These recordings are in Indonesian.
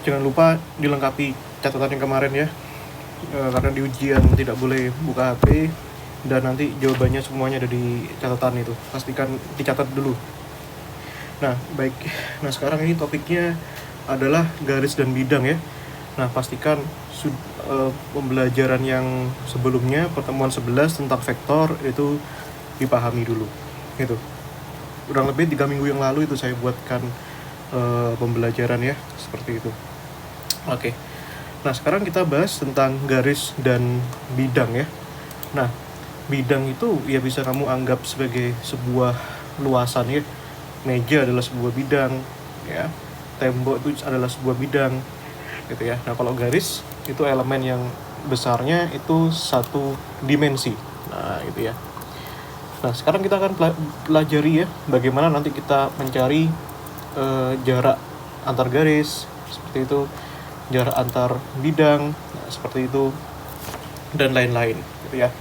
jangan lupa dilengkapi catatan yang kemarin ya, karena di ujian tidak boleh buka HP, dan nanti jawabannya semuanya ada di catatan itu, pastikan dicatat dulu. Nah baik, nah sekarang ini topiknya adalah garis dan bidang ya. Nah pastikan pembelajaran yang sebelumnya, pertemuan 11 tentang vektor itu dipahami dulu gitu. Kurang lebih 3 minggu yang lalu itu saya buatkan pembelajaran ya, seperti itu. Oke. Nah sekarang kita bahas tentang garis dan bidang ya. Nah bidang itu ya bisa kamu anggap sebagai sebuah luasan ya. Meja adalah sebuah bidang ya, tembok itu adalah sebuah bidang gitu ya. Nah kalau garis itu elemen yang besarnya itu satu dimensi. Nah itu ya. Nah sekarang kita akan pelajari ya bagaimana nanti kita mencari jarak antar garis seperti itu, jarak antar bidang, nah, seperti itu, dan lain-lain gitu ya.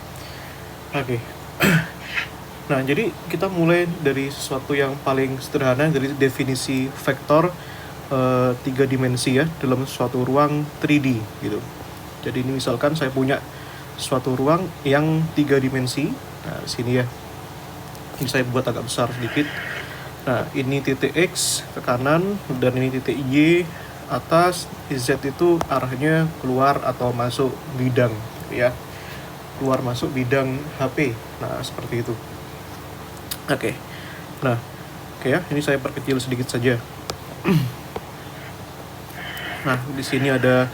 Oke. Nah jadi kita mulai dari sesuatu yang paling sederhana, dari definisi vektor 3 dimensi ya dalam suatu ruang 3D gitu. Jadi ini misalkan saya punya suatu ruang yang 3 dimensi. Nah sini ya, ini saya buat agak besar sedikit. Nah ini titik X ke kanan, dan ini titik Y atas. Z itu arahnya keluar atau masuk bidang ya, keluar masuk bidang HP. Nah seperti itu. Oke. Nah oke ya, ini saya perkecil sedikit saja. Nah di sini ada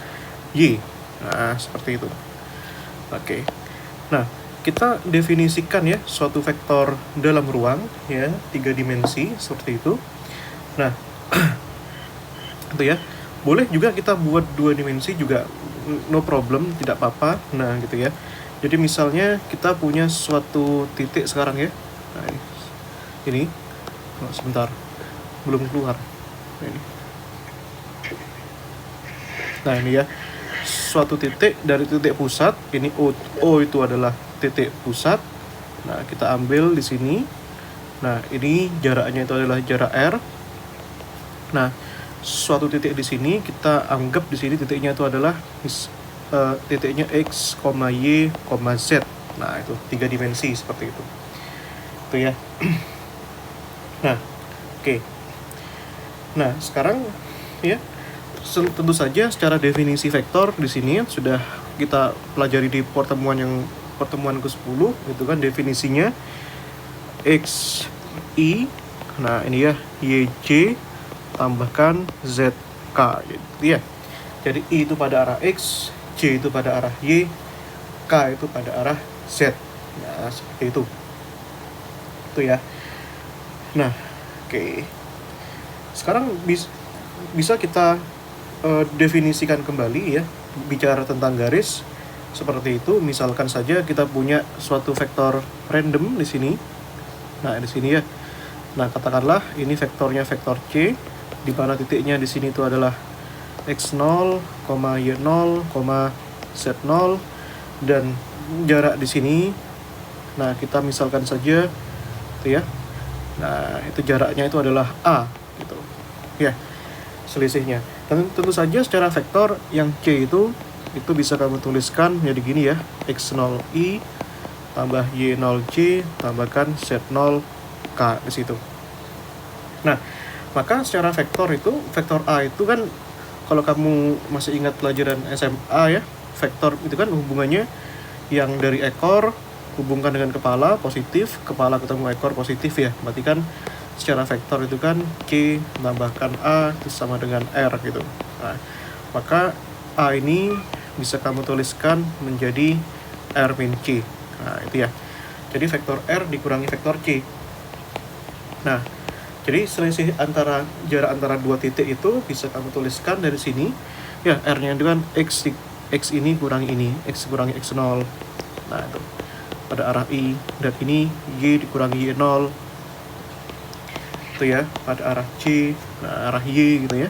Y. Nah seperti itu. Oke. Nah kita definisikan ya suatu vektor dalam ruang ya 3 dimensi seperti itu. Nah itu ya, boleh juga kita buat 2 dimensi juga, no problem, tidak apa-apa. Nah gitu ya, jadi misalnya kita punya suatu titik sekarang ya. Nah ini oh, sebentar, belum keluar. Nah ini ya, suatu titik dari titik pusat, ini O itu adalah titik pusat. Nah kita ambil di sini. Nah ini jaraknya itu adalah jarak R. Nah suatu titik di sini kita anggap di sini titiknya itu adalah titiknya X, Y, Z. Nah itu 3 dimensi seperti itu. Itu ya. Nah oke. Nah sekarang ya, tentu saja secara definisi vektor di sini sudah kita pelajari di pertemuan ke-10 itu kan definisinya X, Y. Nah ini ya, YJ tambahkan ZK gitu ya. Jadi I itu pada arah X, J itu pada arah Y, K itu pada arah Z. Nah seperti itu. Itu ya. Nah oke. Sekarang bisa kita definisikan kembali ya, bicara tentang garis seperti itu. Misalkan saja kita punya suatu vektor random di sini. Nah di sini ya. Nah katakanlah ini vektornya vektor C, di mana titiknya di sini itu adalah x0, y0, z0, dan jarak di sini. Nah kita misalkan saja itu ya. Nah itu jaraknya itu adalah A gitu ya, selisihnya. Dan tentu saja secara vektor yang C itu bisa kamu tuliskan jadi gini ya, x0i tambah y0j tambahkan z0k di situ. Nah maka secara vektor itu, vektor A itu kan, kalau kamu masih ingat pelajaran SMA ya, vektor itu kan hubungannya yang dari ekor hubungkan dengan kepala positif, kepala ketemu ekor positif ya. Berarti kan secara vektor itu kan Q tambahkan A itu sama dengan R gitu. Nah, maka A ini bisa kamu tuliskan menjadi R min C. Nah itu ya, jadi vektor R dikurangi vektor C. Nah jadi selisih jarak antara dua titik itu bisa kamu tuliskan dari sini ya, R nya itu kan X ini kurangi ini, X kurangi X0. Nah itu pada arah I, dan ini Y dikurangi Y0 itu ya pada arah C, nah arah Y gitu ya.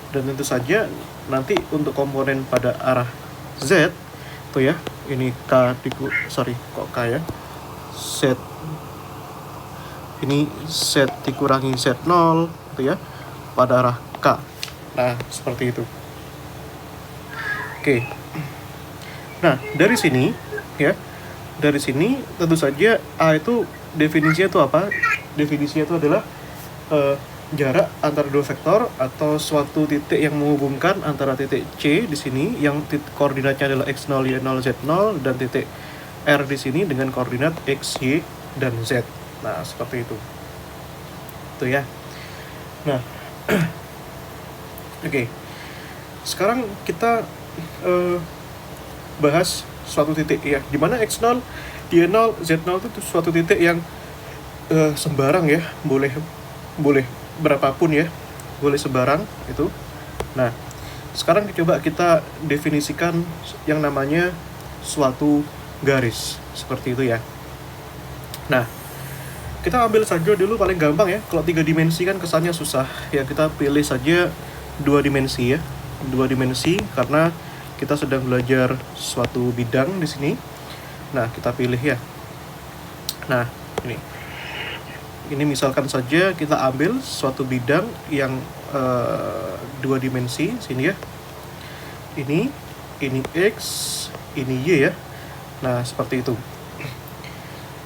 Dan tentu saja nanti untuk komponen pada arah Z itu ya, ini K K ya, Z ini Z dikurangi Z0 gitu ya pada arah K. Nah seperti itu. Oke. Nah, dari sini ya. Dari sini tentu saja A itu definisinya itu apa? Definisinya itu adalah jarak antara dua vektor atau suatu titik yang menghubungkan antara titik C di sini yang koordinatnya adalah x0, y0, z0 dan titik R di sini dengan koordinat x, y, dan z. Nah, seperti itu. Itu ya. Nah, oke. Sekarang kita bahas suatu titik ya, dimana x0, y0, z0 itu suatu titik yang sembarang ya, boleh berapapun ya, boleh sembarang itu. Nah, sekarang coba kita definisikan yang namanya suatu garis seperti itu ya. Nah, kita ambil saja dulu paling gampang ya. Kalau 3 dimensi kan kesannya susah ya, kita pilih saja 2 dimensi ya, 2 dimensi karena kita sedang belajar suatu bidang di sini. Nah, kita pilih ya. Nah, ini misalkan saja kita ambil suatu bidang yang 2 dimensi sini ya. Ini x, ini y ya. Nah, seperti itu.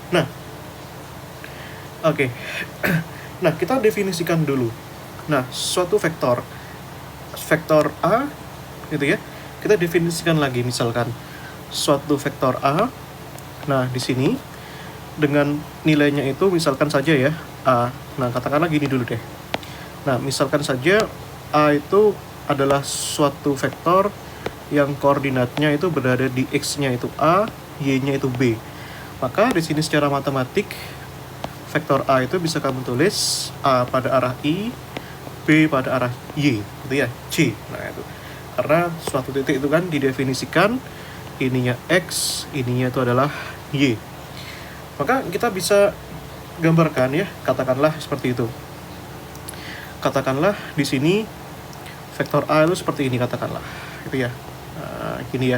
Nah, oke. Nah, kita definisikan dulu. Nah, suatu vektor A gitu ya. Kita definisikan lagi, misalkan suatu vektor A. Nah, di sini dengan nilainya itu misalkan saja ya A. Nah, katakanlah gini dulu deh. Nah, misalkan saja A itu adalah suatu vektor yang koordinatnya itu berada di X-nya itu A, Y-nya itu B. Maka di sini secara matematik vektor A itu bisa kamu tulis A pada arah I, B pada arah Y, gitu ya, C. Nah, itu. Karena suatu titik itu kan didefinisikan ininya X, ininya itu adalah Y. Maka kita bisa gambarkan ya, katakanlah seperti itu. Katakanlah di sini vektor A itu seperti ini, katakanlah. Itu ya. Nah, gini ya.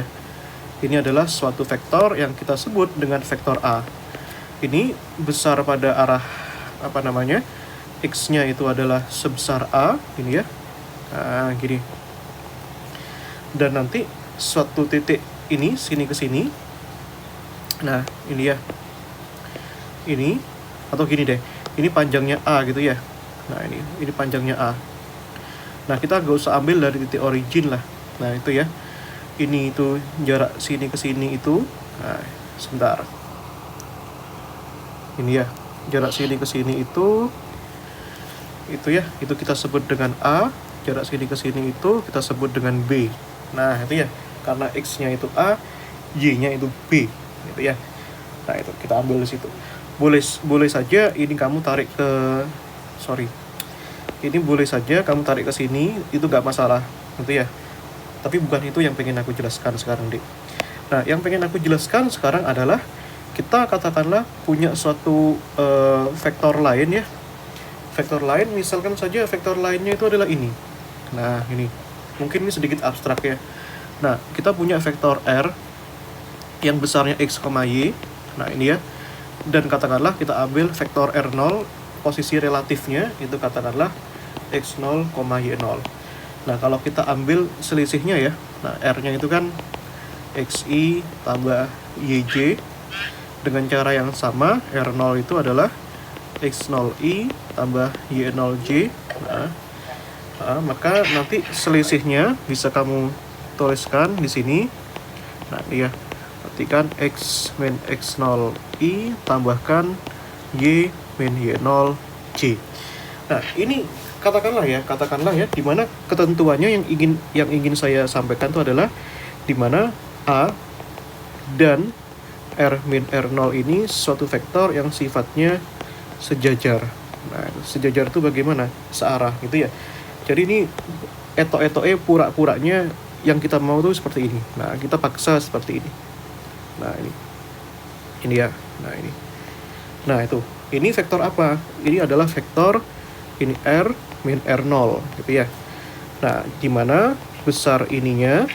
Ini adalah suatu vektor yang kita sebut dengan vektor A. Ini besar pada arah X-nya itu adalah sebesar A, ini ya. Nah, gini. Dan nanti suatu titik ini sini ke sini. Nah, ini ya. Ini atau gini deh. Ini panjangnya A gitu ya. Nah, ini panjangnya A. Nah, kita gak usah ambil dari titik origin lah. Nah, itu ya. Ini itu jarak sini ke sini itu. Nah, sebentar. Ini ya, jarak sini ke sini itu ya, itu kita sebut dengan A. Jarak sini ke sini itu kita sebut dengan B. Nah, itu ya, karena X-nya itu A, Y-nya itu B, gitu ya. Nah, itu kita ambil di situ. Boleh saja ini kamu tarik ke ini boleh saja kamu tarik ke sini, itu nggak masalah, gitu ya. Tapi bukan itu yang pengen aku jelaskan sekarang, Dik. Nah, yang pengen aku jelaskan sekarang adalah kita katakanlah punya suatu vektor lain ya. Vektor lain, misalkan saja vektor lainnya itu adalah ini. Nah, ini mungkin ini sedikit abstrak ya. Nah, kita punya vektor R yang besarnya X, Y. Nah, ini ya. Dan katakanlah kita ambil vektor R0, posisi relatifnya itu katakanlah X0, Y0. Nah, kalau kita ambil selisihnya ya. Nah, R-nya itu kan XI tambah YJ. Dengan cara yang sama, R0 itu adalah X0I tambah Y0J. Nah, maka nanti selisihnya bisa kamu tuliskan di sini. Nah, dia artikan X min X0I tambahkan Y min Y0J. Nah, ini katakanlah ya, di mana ketentuannya yang ingin saya sampaikan itu adalah di mana A dan R min R0 ini suatu vektor yang sifatnya sejajar. Nah, sejajar itu bagaimana? Searah gitu ya. Jadi ini etok-etoknya pura-puranya yang kita mau tuh seperti ini. Nah, kita paksa seperti ini. Nah, ini ya. Nah, ini. Nah, itu. Ini vektor apa? Ini adalah vektor ini R min R0 gitu ya. Nah, di mana besar ininya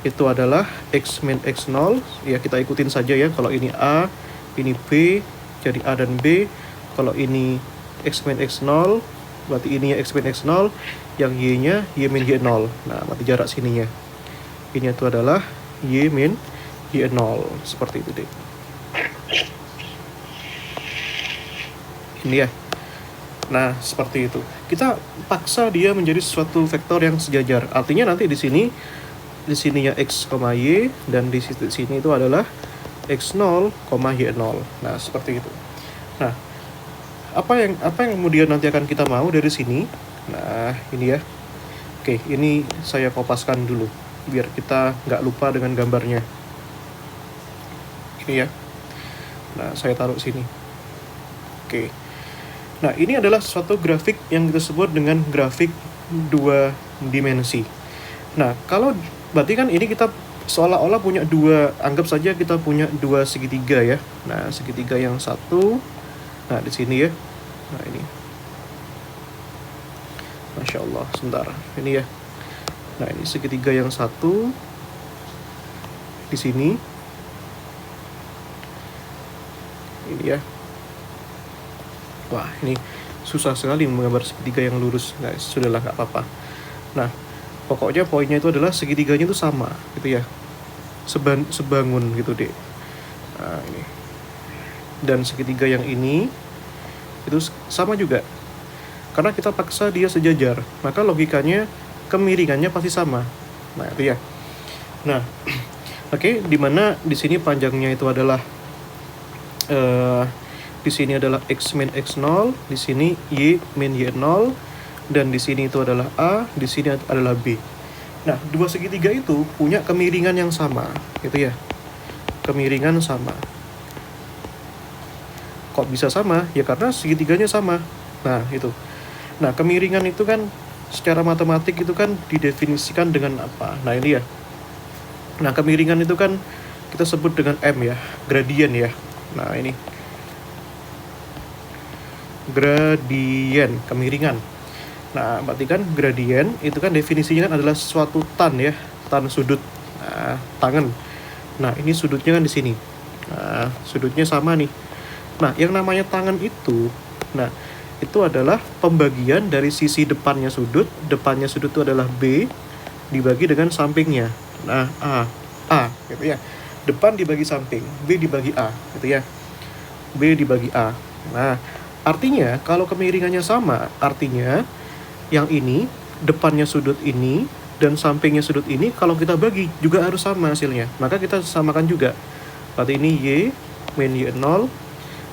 itu adalah X min X0. Ya, kita ikutin saja ya. Kalau ini A, ini B, jadi A dan B. Kalau ini X min X0, berarti ini ya X min X0, yang Y-nya Y min Y0. Nah, berarti jarak sininya. ini itu adalah Y min Y0, seperti itu deh. Ini ya. Nah, seperti itu. Kita paksa dia menjadi suatu vektor yang sejajar. Artinya nanti di sininya x, y, dan di sini itu adalah x0, y0. Nah, seperti itu. Nah, apa yang kemudian nanti akan kita mau dari sini? Nah, ini ya. Oke, ini saya kopaskan dulu biar kita nggak lupa dengan gambarnya. Ini ya. Nah, saya taruh sini. Oke. Nah, ini adalah suatu grafik yang kita sebut dengan grafik 2 dimensi. Nah, kalau berarti kan ini kita seolah-olah punya anggap saja kita punya 2 segitiga ya. Nah, segitiga yang satu, nah di sini ya. Nah, ini. Masya Allah, sebentar. Ini ya. Nah, ini segitiga yang satu di sini. Ini ya. Wah, ini susah sekali menggambar segitiga yang lurus, guys. Sudahlah, nggak apa-apa. Nah, pokoknya poinnya itu adalah segitiganya itu sama, gitu ya. Sebangun gitu deh. Nah, ini. Dan segitiga yang ini itu sama juga. Karena kita paksa dia sejajar, maka logikanya kemiringannya pasti sama. Nah, itu ya. Nah, oke, dimana di sini panjangnya itu adalah di sini adalah x min x0, di sini y min y0, dan di sini itu adalah a, di sini adalah b. Nah, dua segitiga itu punya kemiringan yang sama, gitu ya. Kemiringan sama. Kok bisa sama? Ya karena segitiganya sama. Nah, itu. Nah, kemiringan itu kan secara matematik itu kan didefinisikan dengan apa? Nah, ini ya. Nah, kemiringan itu kan kita sebut dengan M ya, gradien ya. Nah, ini gradien, kemiringan. Nah, berarti kan gradien itu kan definisinya kan adalah suatu tan ya, tan sudut. Nah, tangan. Nah, ini sudutnya kan di sini. Nah, sudutnya sama nih. Nah, yang namanya tangan itu, nah, itu adalah pembagian dari sisi depannya sudut itu adalah B dibagi dengan sampingnya. Nah, A gitu ya. Depan dibagi samping, B dibagi A gitu ya. B dibagi A. Nah, artinya kalau kemiringannya sama, artinya yang ini depannya sudut ini dan sampingnya sudut ini kalau kita bagi juga harus sama hasilnya. Maka kita samakan juga. Berarti ini Y min Y0.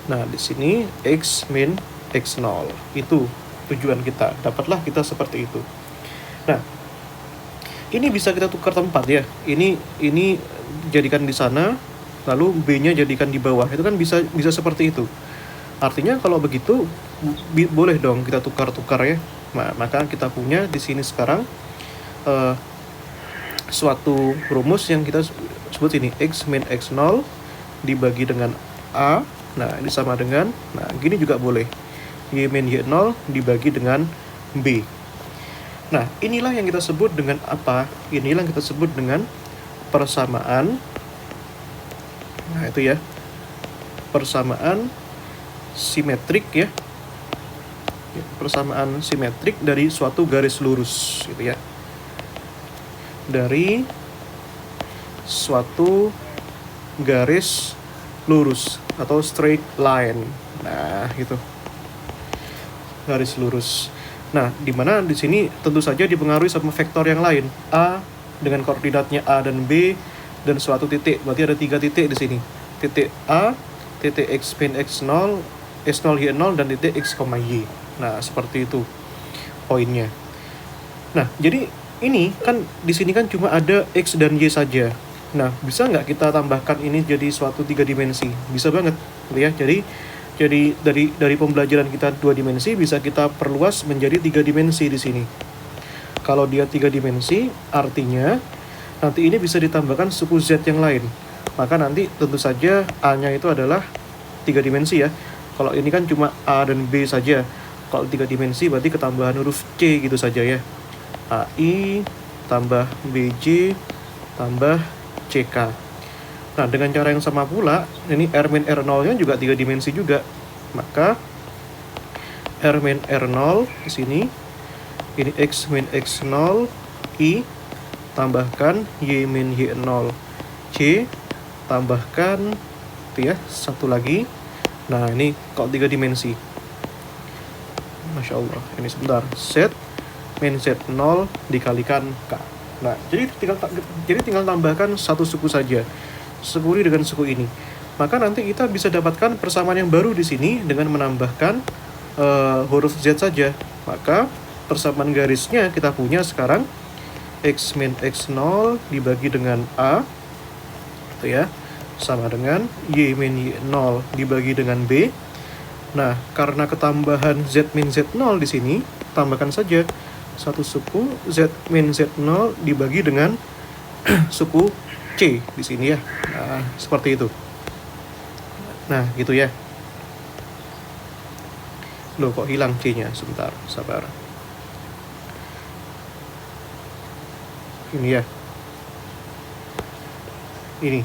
Nah, di sini X min X0. Itu tujuan kita. Dapatlah kita seperti itu. Nah, ini bisa kita tukar tempat ya. Ini jadikan di sana, lalu B-nya jadikan di bawah. Itu kan bisa seperti itu. Artinya kalau begitu boleh dong kita tukar-tukar ya. Nah, maka kita punya di sini sekarang suatu rumus yang kita sebut ini X min X0 dibagi dengan A. Nah, ini sama dengan, nah gini juga boleh. Y min Y0 dibagi dengan B. Nah, inilah yang kita sebut dengan apa? Inilah yang kita sebut dengan persamaan. Nah, itu ya. Persamaan simetrik ya. Persamaan simetrik dari suatu garis lurus gitu ya. Dari suatu garis lurus atau straight line. Nah, gitu. Garis lurus. Nah, dimana di sini tentu saja dipengaruhi sama vektor yang lain. A dengan koordinatnya A dan B dan suatu titik. Berarti ada 3 titik di sini. Titik A, titik X min X0, S0 Y0 dan titik X, Y. Nah, seperti itu poinnya. Nah, jadi ini kan di sini kan cuma ada X dan Y saja. Nah, bisa nggak kita tambahkan ini jadi suatu 3 dimensi? Bisa banget, ya. Jadi dari pembelajaran kita 2 dimensi bisa kita perluas menjadi 3 dimensi di sini. Kalau dia 3 dimensi, artinya nanti ini bisa ditambahkan suku Z yang lain. Maka nanti tentu saja A-nya itu adalah 3 dimensi ya. Kalau ini kan cuma A dan B saja. Kalau 3 dimensi berarti ketambahan huruf C gitu saja ya. AI tambah BJ tambah CK. Nah, dengan cara yang sama pula, ini R min R0-nya juga 3 dimensi juga. Maka R min R0 di sini, ini X min X0 I tambahkan Y min Y0 C, tambahkan itu ya, satu lagi. Nah ini kok 3 dimensi, Masya Allah. Ini sebentar, Z min Z0 dikalikan K. Nah jadi tinggal tambahkan satu suku saja, suku ini dengan suku ini. Maka nanti kita bisa dapatkan persamaan yang baru di sini dengan menambahkan huruf Z saja. Maka persamaan garisnya kita punya sekarang X min X0 dibagi dengan A itu ya, sama dengan Y min Y0 dibagi dengan B. Nah, karena ketambahan Z min Z0 di sini, tambahkan saja satu suku Z min Z0 dibagi dengan suku C di sini ya. Nah, seperti itu. Nah, gitu ya. Loh, kok hilang C-nya? Sebentar, sabar. Ini ya. Ini.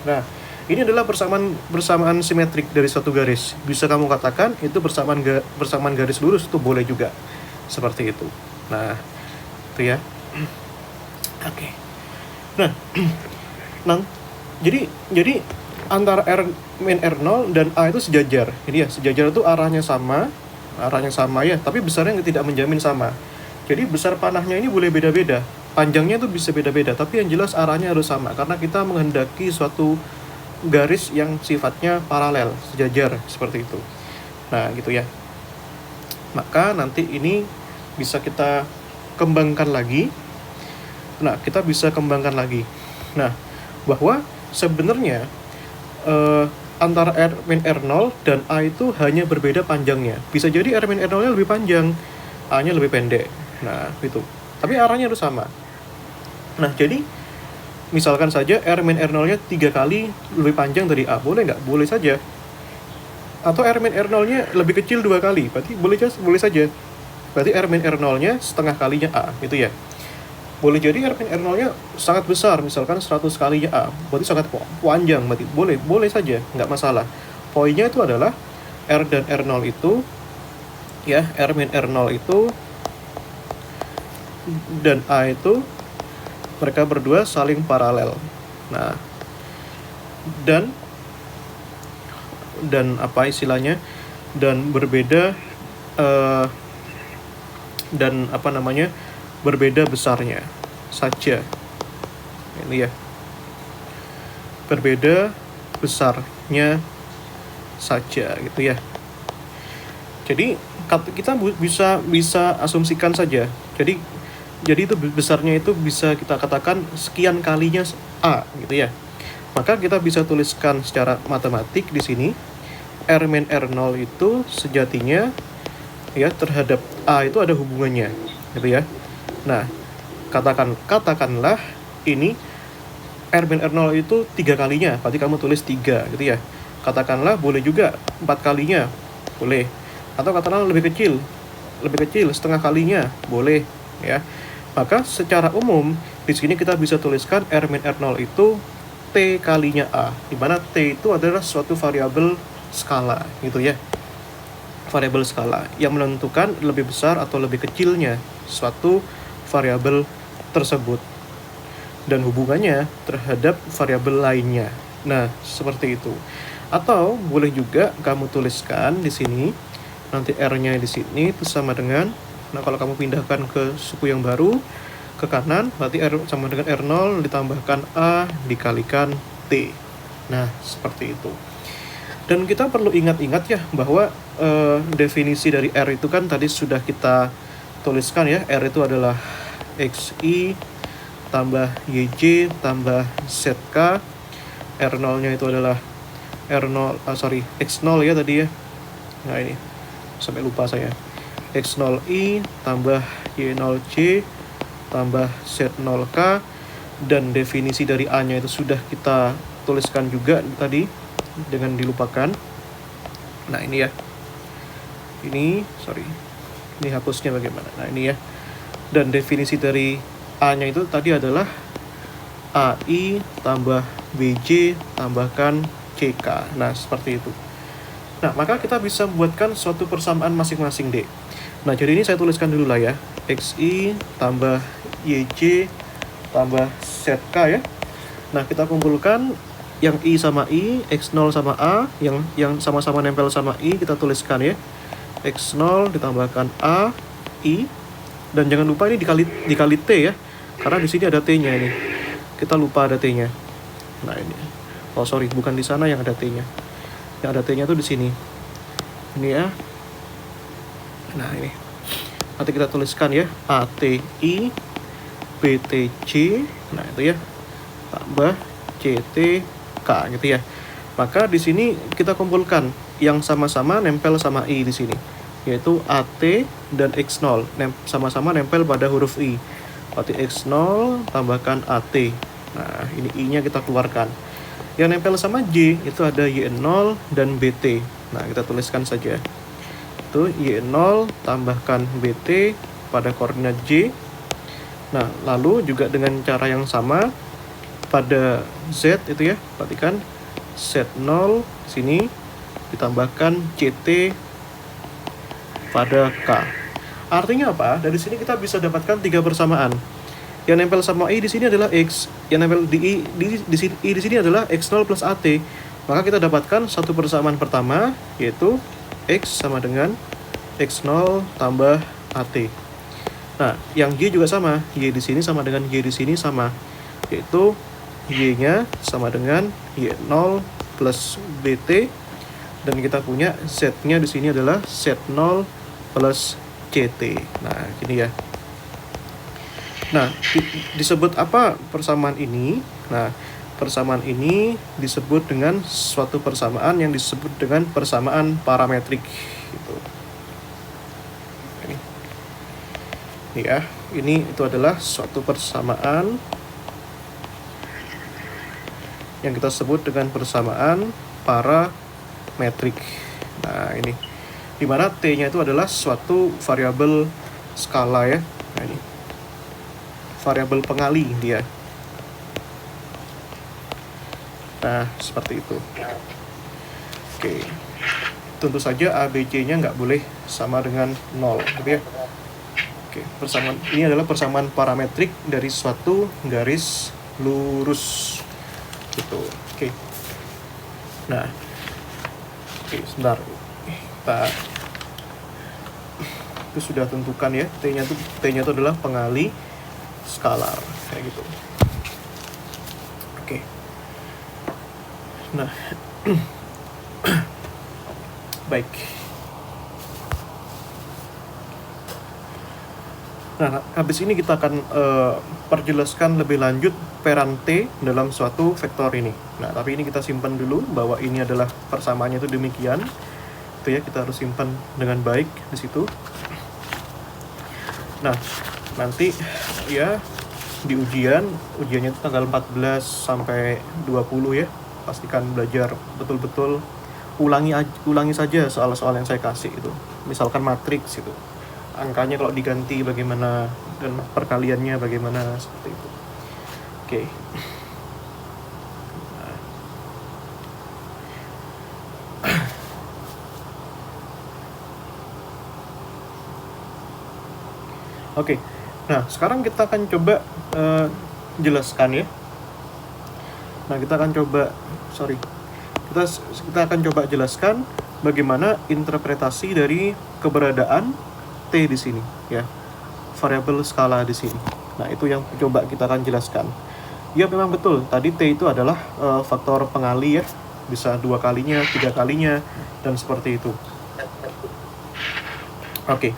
Nah, ini adalah persamaan simetrik dari satu garis. Bisa kamu katakan itu persamaan garis lurus, itu boleh juga. Seperti itu. Nah, itu ya. Oke. Nah, jadi antara R min R0 dan A itu sejajar. Ini ya, sejajar itu arahnya sama ya, tapi besarnya tidak menjamin sama. Jadi besar panahnya ini boleh beda-beda. Panjangnya itu bisa beda-beda, tapi yang jelas arahnya harus sama karena kita menghendaki suatu garis yang sifatnya paralel, sejajar seperti itu. Nah, gitu ya. Maka nanti ini bisa kita kembangkan lagi. Nah, kita bisa kembangkan lagi. Nah, bahwa sebenarnya antara R min R0 dan A itu hanya berbeda panjangnya. Bisa jadi R min R0-nya lebih panjang, A-nya lebih pendek. Nah, itu. Tapi arahnya harus sama. Nah, jadi misalkan saja R min R0-nya 3 kali lebih panjang dari A, boleh nggak? Boleh saja. Atau R min R0-nya lebih kecil 2 kali, berarti boleh saja. Berarti R min R0-nya setengah kalinya A, gitu ya. Boleh jadi R min R0-nya sangat besar, misalkan 100 kalinya A, berarti sangat panjang, berarti boleh saja, nggak masalah. Poinnya itu adalah R dan R0 itu, ya, R min R0 itu dan A itu mereka berdua saling paralel. Nah, dan apa istilahnya? Dan berbeda berbeda besarnya saja. Ini ya. Berbeda besarnya saja gitu ya. Jadi kita bisa asumsikan saja. Jadi itu besarnya itu bisa kita katakan sekian kalinya A gitu ya. Maka kita bisa tuliskan secara matematik di sini R min R0 itu sejatinya ya terhadap A itu ada hubungannya gitu ya. Nah, katakanlah ini R min R0 itu 3 kalinya, berarti kamu tulis 3 gitu ya. Katakanlah boleh juga 4 kalinya, boleh. Atau katakanlah lebih kecil setengah kalinya, boleh ya. Maka secara umum di sini kita bisa tuliskan R min R0 itu T kalinya A, di mana T itu adalah suatu variabel skala gitu ya. Variabel skala yang menentukan lebih besar atau lebih kecilnya suatu variabel tersebut dan hubungannya terhadap variabel lainnya. Nah, seperti itu. Atau boleh juga kamu tuliskan di sini nanti R-nya di sini itu sama dengan, nah kalau kamu pindahkan ke suku yang baru ke kanan, berarti R sama dengan R0 ditambahkan A dikalikan T. Nah, seperti itu. Dan kita perlu ingat-ingat ya bahwa definisi dari R itu kan tadi sudah kita tuliskan ya. R itu adalah XI tambah YJ tambah ZK. R0-nya itu adalah X0 ya tadi ya. Nah ini sampai lupa saya. X0I tambah Y0C tambah Z0K, dan definisi dari A-nya itu sudah kita tuliskan juga tadi dengan dilupakan. Nah ini ya, ini hapusnya bagaimana. Nah ini ya, dan definisi dari A-nya itu tadi adalah AI tambah BJ tambahkan CK. Nah seperti itu. Nah maka kita bisa membuatkan suatu persamaan masing-masing D. Nah jadi ini saya tuliskan dulu lah ya, XI tambah YJ tambah set K ya. Nah, kita kumpulkan yang I sama I, X0 sama A, yang sama-sama nempel sama I, kita tuliskan ya. X0 ditambahkan A, I, dan jangan lupa ini dikali T ya. Karena di sini ada T-nya ini. Kita lupa ada T-nya. Nah, ini. Oh, sorry, bukan di sana yang ada T-nya. Yang ada T-nya tuh di sini. Ini ya. Nah, ini. Nanti kita tuliskan ya, ATI BTC. Nah, itu ya. Tambah CTK gitu ya. Maka di sini kita kumpulkan yang sama-sama nempel sama I di sini, yaitu AT dan X0 sama-sama nempel pada huruf I. Berarti X0 tambahkan AT. Nah, ini I-nya kita keluarkan. Yang nempel sama J itu ada Y0 dan BT. Nah, kita tuliskan saja. Itu Y0 tambahkan BT pada koordinat J. Nah, lalu juga dengan cara yang sama pada Z itu ya, perhatikan Z0 sini ditambahkan CT pada K. Artinya apa? Dari sini kita bisa dapatkan 3 persamaan. Yang nempel sama I di sini adalah X, yang nempel di I di sini adalah X0 plus AT. Maka kita dapatkan satu persamaan pertama, yaitu X sama dengan X0 tambah AT. Nah, yang Y juga sama, Y di sini sama dengan Y di sini sama, yaitu Y-nya sama dengan Y0 plus BT, dan kita punya Z-nya di sini adalah Z0 plus CT. Nah, gini ya. Nah, disebut apa persamaan ini? Nah, persamaan ini disebut dengan suatu persamaan yang disebut dengan persamaan parametrik. Gitu. Ini ya, ini itu adalah suatu persamaan yang kita sebut dengan persamaan parametrik. Nah, ini dimana T-nya itu adalah suatu variabel skala ya. Nah, ini variabel pengali dia. Nah, seperti itu. Oke. Tentu saja ABC-nya nggak boleh sama dengan 0, gitu ya. Oke, persamaan ini adalah persamaan parametrik dari suatu garis lurus. Gitu. Oke. Nah. Oke, sebentar. Kita itu sudah tentukan ya, T-nya itu adalah pengali skalar kayak gitu. Oke. Nah. Baik. Nah, habis ini kita akan perjelaskan lebih lanjut peran T dalam suatu vektor ini. Nah, tapi ini kita simpan dulu bahwa ini adalah persamaannya itu demikian. Itu ya, kita harus simpan dengan baik di situ. Nah, nanti ya di ujiannya itu tanggal 14 sampai 20 ya. Pastikan belajar betul-betul, ulangi saja soal-soal yang saya kasih itu. Misalkan matriks itu. Angkanya kalau diganti bagaimana, dan perkaliannya bagaimana, seperti itu. Oke. Oke. Nah, sekarang kita akan coba jelaskan ya. Nah, kita akan coba jelaskan bagaimana interpretasi dari keberadaan T di sini ya, variabel skala di sini. Nah, itu yang coba kita akan jelaskan. Ya, memang betul, tadi T itu adalah faktor pengali ya, bisa 2 kalinya, 3 kalinya, dan seperti itu. Oke.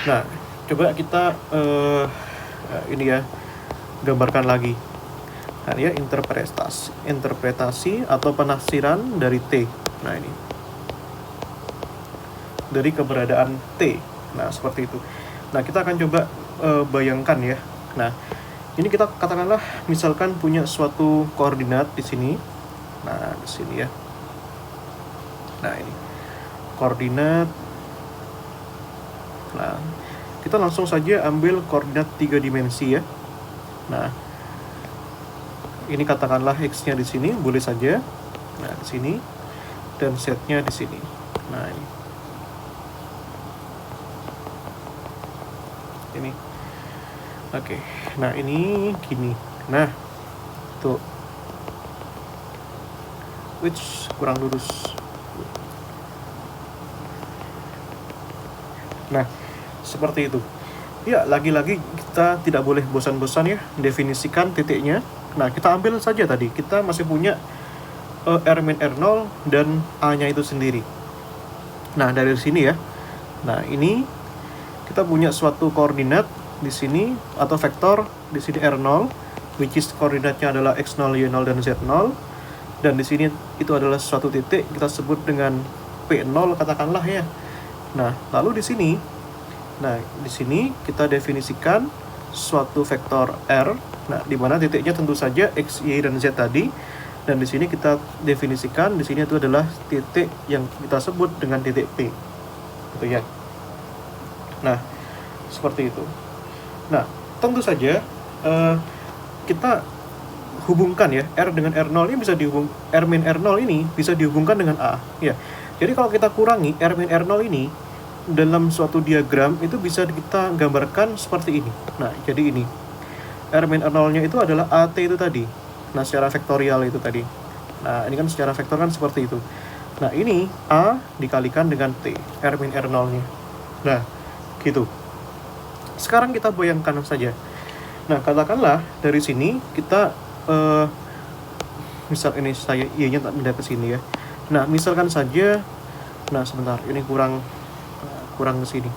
Nah, coba kita ini ya, gambarkan lagi. Nah, ya, interpretasi atau penafsiran dari T. Nah, ini dari keberadaan T. Nah, seperti itu. Nah, kita akan coba bayangkan ya. Nah, ini kita katakanlah misalkan punya suatu koordinat di sini. Nah, di sini ya. Nah, ini koordinat. Nah, kita langsung saja ambil koordinat 3 dimensi ya. Nah, ini katakanlah X-nya di sini, boleh saja. Nah, di sini, dan Z-nya di sini. Nah, ini. Oke, nah ini gini. Nah, tuh. Which kurang lurus. Nah, seperti itu. Ya, lagi-lagi kita tidak boleh bosan-bosan ya definisikan titiknya. Nah, kita ambil saja tadi. Kita masih punya R-min R0 dan A-nya itu sendiri. Nah, dari sini ya. Nah, ini kita punya suatu koordinat di sini atau vektor di sini R0, which is koordinatnya adalah X0, Y0 dan Z0. Dan di sini itu adalah suatu titik kita sebut dengan P0 katakanlah ya. Nah, lalu di sini kita definisikan suatu vektor R. Nah, di mana titiknya tentu saja X, Y, dan Z tadi. Dan di sini kita definisikan di sini itu adalah titik yang kita sebut dengan titik P. Gitu ya. Nah, seperti itu. Nah, tentu saja kita hubungkan ya R dengan R0 ini bisa R min R0 ini bisa dihubungkan dengan A ya. Jadi kalau kita kurangi R min R0 ini dalam suatu diagram itu bisa kita gambarkan seperti ini. Nah, jadi ini R min R0-nya itu adalah AT itu tadi. Nah, secara vektorial itu tadi. Nah, ini kan secara vektor kan seperti itu. Nah, ini A dikalikan dengan T, R min R0-nya. Nah, gitu. Sekarang kita bayangkan saja. Nah, katakanlah dari sini kita misal ini saya Y-nya tak pindah ke sini ya. Nah, misalkan saja, nah sebentar, ini kurang ke sini.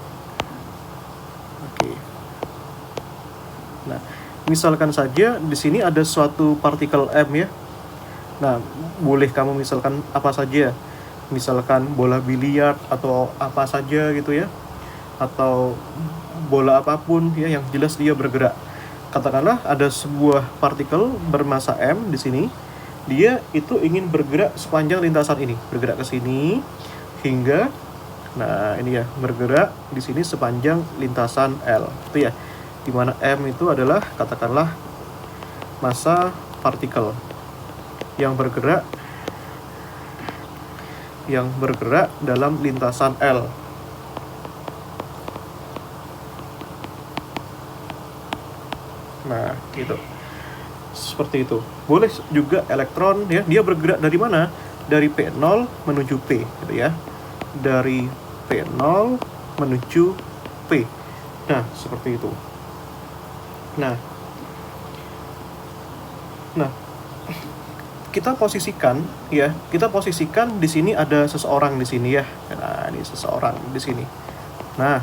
Oke. Nah, misalkan saja di sini ada suatu partikel M ya. Nah, boleh kamu misalkan apa saja. Misalkan bola biliar atau apa saja gitu ya. Atau bola apapun ya, yang jelas dia bergerak. Katakanlah ada sebuah partikel bermasa M di sini. Dia itu ingin bergerak sepanjang lintasan ini, bergerak ke sini hingga ini ya, bergerak di sini sepanjang lintasan L. Itu ya. Di mana M itu adalah katakanlah massa partikel yang bergerak dalam lintasan L. Nah, gitu. Seperti itu. Boleh juga elektron ya, dia bergerak dari mana? Dari P0 menuju P gitu ya. Dari P0 menuju P. Nah, seperti itu. Nah, kita posisikan di sini ada seseorang di sini ya. Nah, ini seseorang di sini. Nah,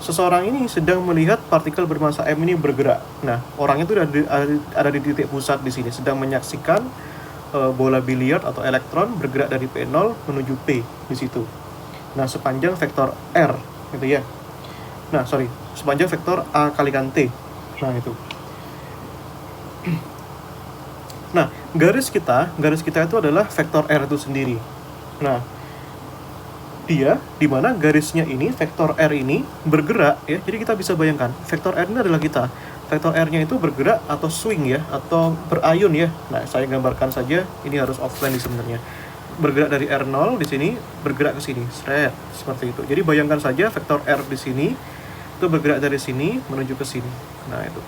seseorang ini sedang melihat partikel bermassa M ini bergerak. Nah, orang itu ada di titik pusat di sini, sedang menyaksikan bola biliar atau elektron bergerak dari P0 menuju P di situ. Nah, sepanjang vektor R gitu ya. Nah, sepanjang vektor A kalikan T. Nah, itu. Nah, garis kita itu adalah vektor R itu sendiri. Nah, dia di mana garisnya ini, vektor R ini bergerak ya. Jadi kita bisa bayangkan, vektor R ini adalah kita. Vektor R-nya itu bergerak atau swing ya, atau berayun ya. Nah, saya gambarkan saja, ini harus offline sebenarnya. Bergerak dari R0 di sini, bergerak ke sini, seperti itu. Jadi bayangkan saja vektor R di sini itu bergerak dari sini menuju ke sini. Nah, itu.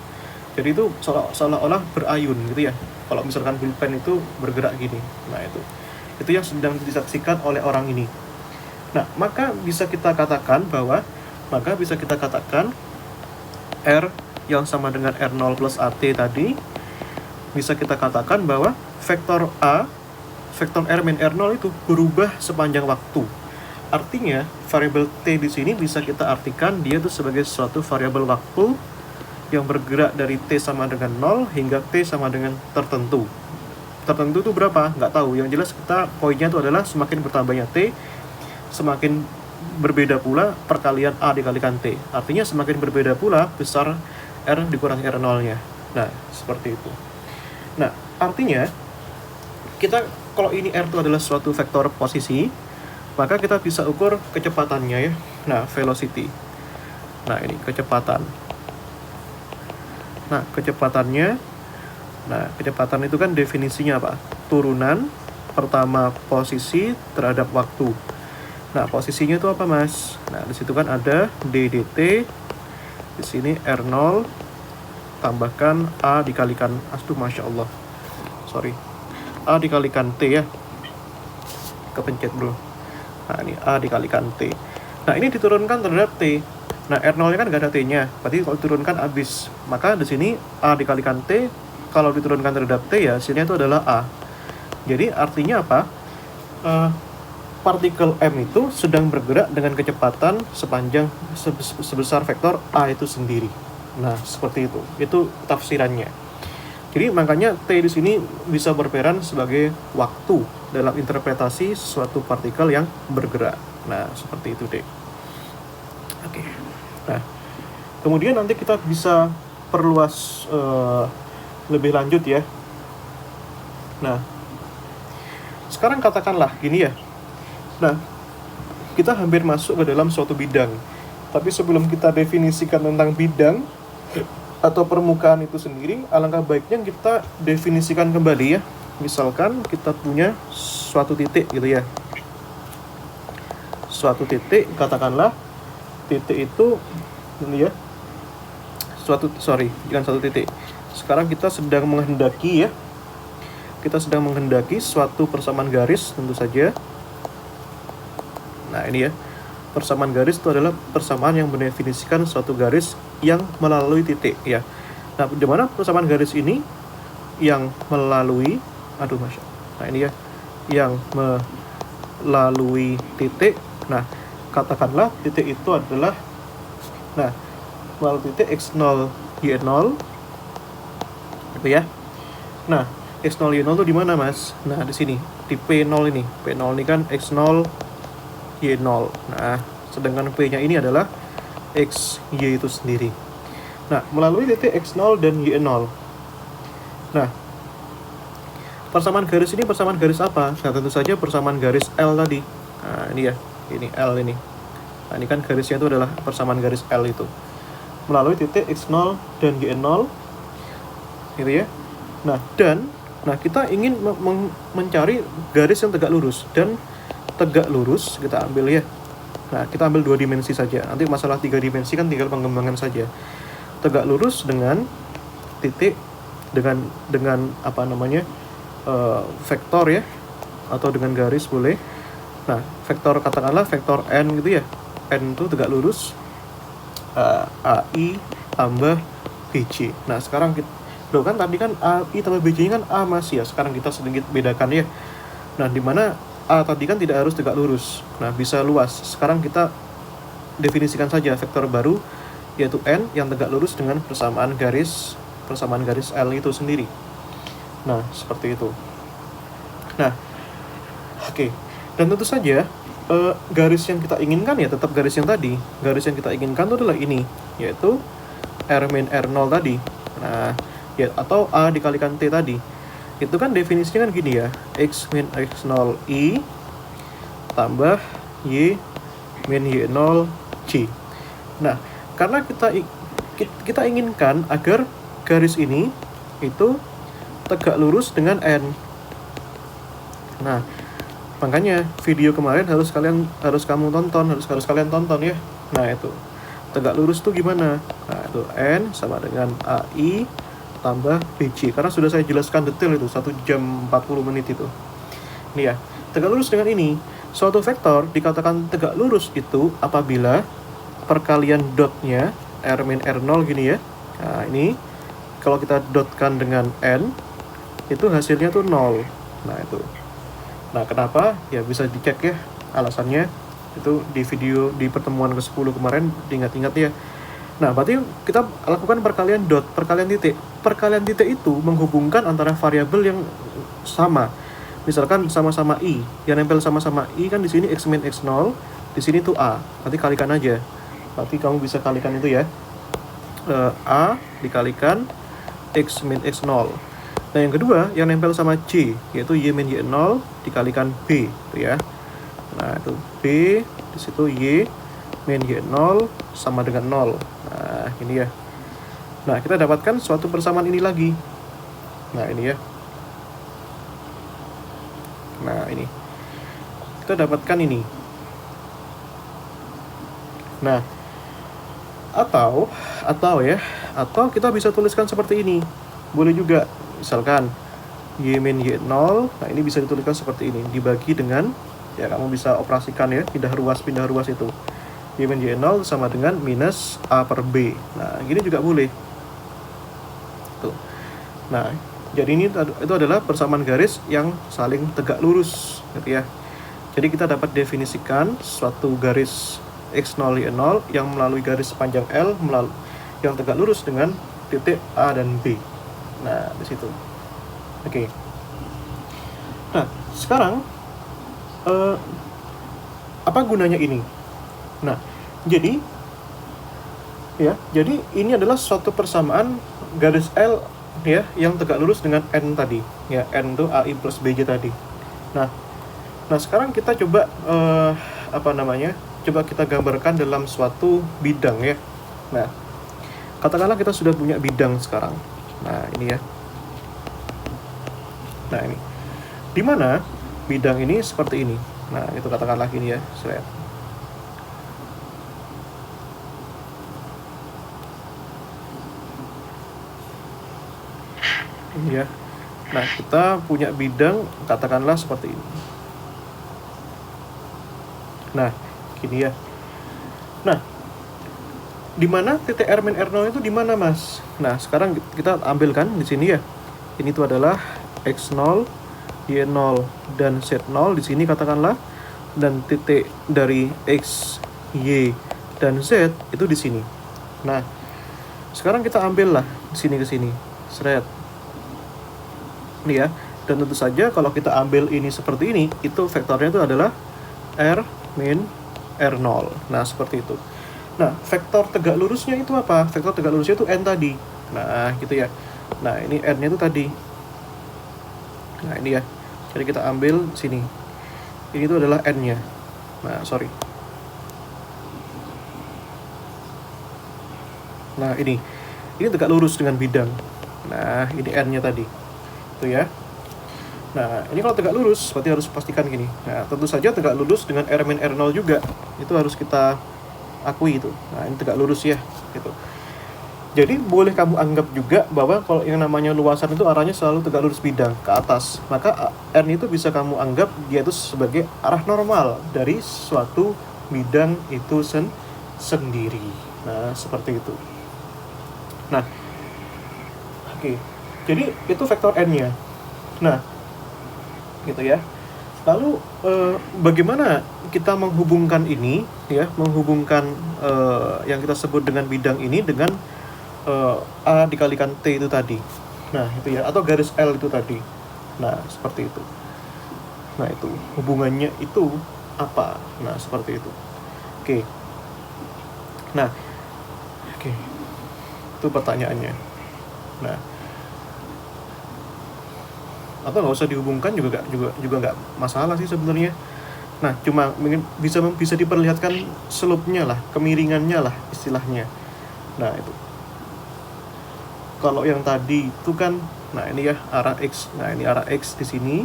Jadi itu seolah-olah berayun gitu ya. Kalau misalkan pulpen itu bergerak gini. Nah, itu yang sedang disaksikan oleh orang ini. Nah, maka bisa kita katakan R yang sama dengan R0 plus AT tadi, bisa kita katakan bahwa vektor R min R0 itu berubah sepanjang waktu. Artinya, variabel T di sini bisa kita artikan dia itu sebagai suatu variabel waktu yang bergerak dari T sama dengan 0 hingga T sama dengan tertentu. Tertentu itu berapa? Nggak tahu. Yang jelas poinnya itu adalah semakin bertambahnya T, semakin berbeda pula perkalian A dikalikan T. Artinya semakin berbeda pula besar R dikurangi R0-nya. Nah, seperti itu. Nah, artinya kalau ini R itu adalah suatu vektor posisi, maka kita bisa ukur kecepatannya ya. Nah, velocity. Nah, ini kecepatan. Nah, kecepatan itu kan definisinya apa? Turunan pertama posisi terhadap waktu. Nah, posisinya itu apa, Mas? Nah, di situ kan ada d dt. Di sini R0 tambahkan A dikalikan, Masya Allah, sorry, A dikalikan T ya, kepencet bro. Nah ini A dikalikan T. Nah ini diturunkan terhadap T. Nah R0 nya kan nggak ada T nya, berarti kalau diturunkan habis. Maka di sini A dikalikan T, kalau diturunkan terhadap T ya sini itu adalah A. Jadi artinya apa? Partikel M itu sedang bergerak dengan kecepatan sebesar vektor A itu sendiri. Nah, seperti itu. Itu tafsirannya. Jadi makanya T di sini bisa berperan sebagai waktu dalam interpretasi suatu partikel yang bergerak. Nah, seperti itu deh. Oke. Nah, kemudian nanti kita bisa perluas lebih lanjut ya. Nah, sekarang katakanlah gini ya. Nah, kita hampir masuk ke dalam suatu bidang. Tapi sebelum kita definisikan tentang bidang atau permukaan itu sendiri, alangkah baiknya kita definisikan kembali ya. Misalkan kita punya suatu titik gitu ya. Suatu titik, katakanlah titik itu ini ya. Bukan satu titik. Sekarang kita sedang menghendaki ya. Kita sedang menghendaki suatu persamaan garis tentu saja. Nah ini ya, persamaan garis itu adalah persamaan yang mendefinisikan suatu garis yang melalui titik ya. Nah di mana persamaan garis ini yang melalui, nah ini ya, yang melalui titik. Nah katakanlah titik itu adalah, nah melalui titik x0 y0 gitu ya. Nah x0 y0 itu di mana mas? Nah di sini di p0 ini. P0 ini kan x0 y0. Nah, sedangkan P-nya ini adalah X, Y itu sendiri. Nah, melalui titik X0 dan Y0. Nah, persamaan garis ini persamaan garis apa? Nah, tentu saja persamaan garis L tadi. Nah, ini ya. Ini L ini. Nah, ini kan garisnya itu adalah persamaan garis L itu. Melalui titik X0 dan Y0. Gitu ya. Nah, kita ingin mencari garis yang tegak lurus. Dan tegak lurus kita ambil ya. Nah, kita ambil 2 dimensi saja. Nanti masalah 3 dimensi kan tinggal pengembangan saja. Tegak lurus dengan titik dengan apa namanya? Vektor ya, atau dengan garis boleh. Nah, vektor katakanlah vektor n gitu ya. N itu tegak lurus AI tambah BC. Nah, sekarang kita kan tadi kan AI tambah BC kan A masih ya. Sekarang kita sedikit bedakan ya. Nah, di mana A tadi kan tidak harus tegak lurus. Nah, bisa luas. Sekarang kita definisikan saja vektor baru, yaitu N yang tegak lurus dengan persamaan garis L itu sendiri. Nah, seperti itu. Nah, oke. Dan tentu saja garis yang kita inginkan ya tetap garis yang tadi. Garis yang kita inginkan itu adalah ini, yaitu R min R0 tadi. Nah, ya, atau A dikalikan T tadi. Itu kan definisinya kan gini ya, X min X0 I tambah Y min Y0 C. Nah, karena kita inginkan agar garis ini itu tegak lurus dengan N. Nah, makanya video kemarin harus kalian tonton ya. Nah, itu tegak lurus tuh gimana? Nah, itu N sama dengan AI tambah BC, karena sudah saya jelaskan detail itu 1 jam 40 menit itu. Ini ya, tegak lurus dengan ini. Suatu vektor dikatakan tegak lurus itu apabila perkalian dotnya R min R0 gini ya. Nah, ini kalau kita dotkan dengan N itu hasilnya tuh 0. Nah, itu. Nah, kenapa? Ya bisa dicek ya alasannya. Itu di video di pertemuan ke-10 kemarin, diingat-ingat ya. Nah, berarti kita lakukan perkalian dot, perkalian titik. Perkalian titik itu menghubungkan antara variabel yang sama. Misalkan sama-sama I, yang nempel sama-sama I kan di sini X min X0, di sini tuh A. Nanti kalikan aja. Berarti kamu bisa kalikan itu ya. A dikalikan X min X0. Nah, yang kedua yang nempel sama C, yaitu Y min Y0 dikalikan B, itu ya. Nah, itu B, di situ Y min Y0 sama dengan 0. Nah, ini ya. Nah, kita dapatkan suatu persamaan ini lagi. Nah, ini ya. Nah, ini. Kita dapatkan ini. Nah, atau kita bisa tuliskan seperti ini. Boleh juga, misalkan Y-min Y0, nah ini bisa dituliskan seperti ini, dibagi dengan, ya kamu bisa operasikan ya, pindah ruas itu. Y-min Y0 sama dengan minus A per B. Nah, gini juga boleh. Tuh. Nah, jadi itu adalah persamaan garis yang saling tegak lurus, gitu ya. Jadi kita dapat definisikan suatu garis X0, Y0 yang melalui garis panjang L yang tegak lurus dengan titik A dan B. Nah, di situ. Oke. Nah, sekarang apa gunanya ini? Nah, jadi ini adalah suatu persamaan garis L ya yang tegak lurus dengan N tadi. Ya, N itu AI plus BJ tadi. Nah, sekarang kita coba coba kita gambarkan dalam suatu bidang ya. Nah, katakanlah kita sudah punya bidang sekarang. Nah, ini ya. Nah, ini. Di mana bidang ini seperti ini. Nah, itu katakanlah gini ya, saya. Ini ya. Nah, kita punya bidang katakanlah seperti ini. Nah, gini ya. Nah, di mana titik R min R0 itu di mana, Mas? Nah, sekarang kita ambilkan di sini ya. Ini tuh adalah X0, Y0 dan Z0 di sini katakanlah, dan titik dari X, Y dan Z itu di sini. Nah, sekarang kita ambillah di sini ke sini. Seret. Ini ya. Dan tentu saja kalau kita ambil ini seperti ini, itu vektornya itu adalah R min R0. Nah, seperti itu. Nah, vektor tegak lurusnya itu apa? Vektor tegak lurusnya itu N tadi. Nah, gitu ya. Nah, ini N-nya itu tadi. Nah, ini ya. Jadi kita ambil sini. Ini itu adalah N-nya. Nah, sorry. Nah, ini tegak lurus dengan bidang. Nah, ini N-nya tadi. Itu ya. Nah, ini kalau tegak lurus, berarti harus pastikan gini. Nah, tentu saja tegak lurus dengan R min R0 juga. Itu harus kita akui itu. Nah, ini tegak lurus ya, gitu. Jadi boleh kamu anggap juga bahwa kalau yang namanya luasan itu arahnya selalu tegak lurus bidang ke atas. Maka R itu bisa kamu anggap dia itu sebagai arah normal dari suatu bidang itu sendiri. Nah, seperti itu. Nah, oke. Jadi itu vektor N-nya. Nah, gitu ya. Lalu bagaimana kita menghubungkan ini ya, menghubungkan yang kita sebut dengan bidang ini dengan A dikalikan T itu tadi. Nah, itu ya, atau garis L itu tadi. Nah, seperti itu. Nah, itu hubungannya itu apa? Nah, seperti itu. Oke. Nah, oke. Itu pertanyaannya. Nah, atau nggak usah dihubungkan juga nggak masalah sih sebenarnya. Nah, cuma bisa diperlihatkan slope-nya lah, kemiringannya lah istilahnya. Nah, itu. Kalau yang tadi itu kan, nah ini ya arah X. Nah, ini arah X di sini.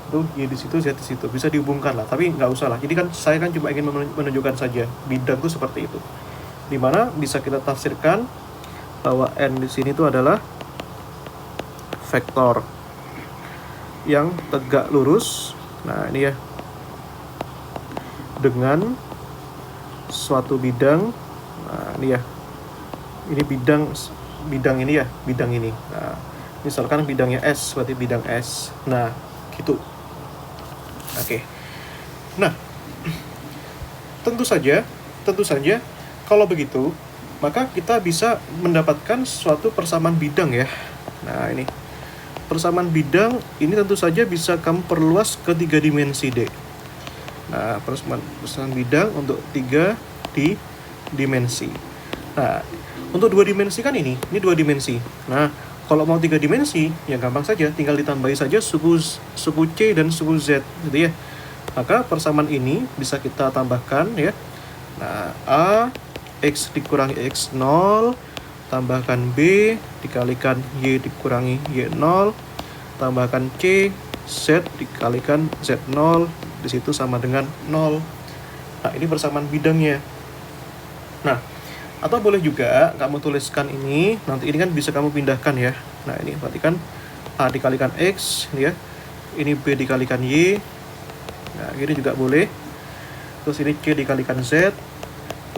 Itu Y di situ, Z di situ. Bisa dihubungkan lah, tapi nggak usah lah. Jadi kan saya kan cuma ingin menunjukkan saja bidang itu seperti itu. Dimana bisa kita tafsirkan bahwa N di sini itu adalah vektor yang tegak lurus. Nah, ini ya. Dengan suatu bidang. Nah, ini ya. Ini bidang ini ya, bidang ini. Nah, misalkan bidangnya S, berarti bidang S. Nah, gitu. Oke. Nah, tentu saja kalau begitu, maka kita bisa mendapatkan suatu persamaan bidang ya. Nah, ini. Persamaan bidang ini tentu saja bisa kamu perluas ke 3 dimensi D. Nah, persamaan bidang untuk 3 dimensi. Nah, untuk 2 dimensi kan ini 2 dimensi. Nah, kalau mau 3 dimensi, ya gampang saja, tinggal ditambahi saja suku C dan suku Z, gitu ya. Maka persamaan ini bisa kita tambahkan ya. Nah, A X dikurangi X0 tambahkan B dikalikan Y dikurangi Y0 tambahkan C Z dikalikan Z0 di situ sama dengan 0. Nah, ini persamaan bidangnya. Nah, Atau boleh juga kamu tuliskan ini, nanti ini kan bisa kamu pindahkan ya. Nah ini berarti kan A dikalikan X ya, ini B dikalikan Y, nah gini juga boleh. Terus ini C dikalikan Z,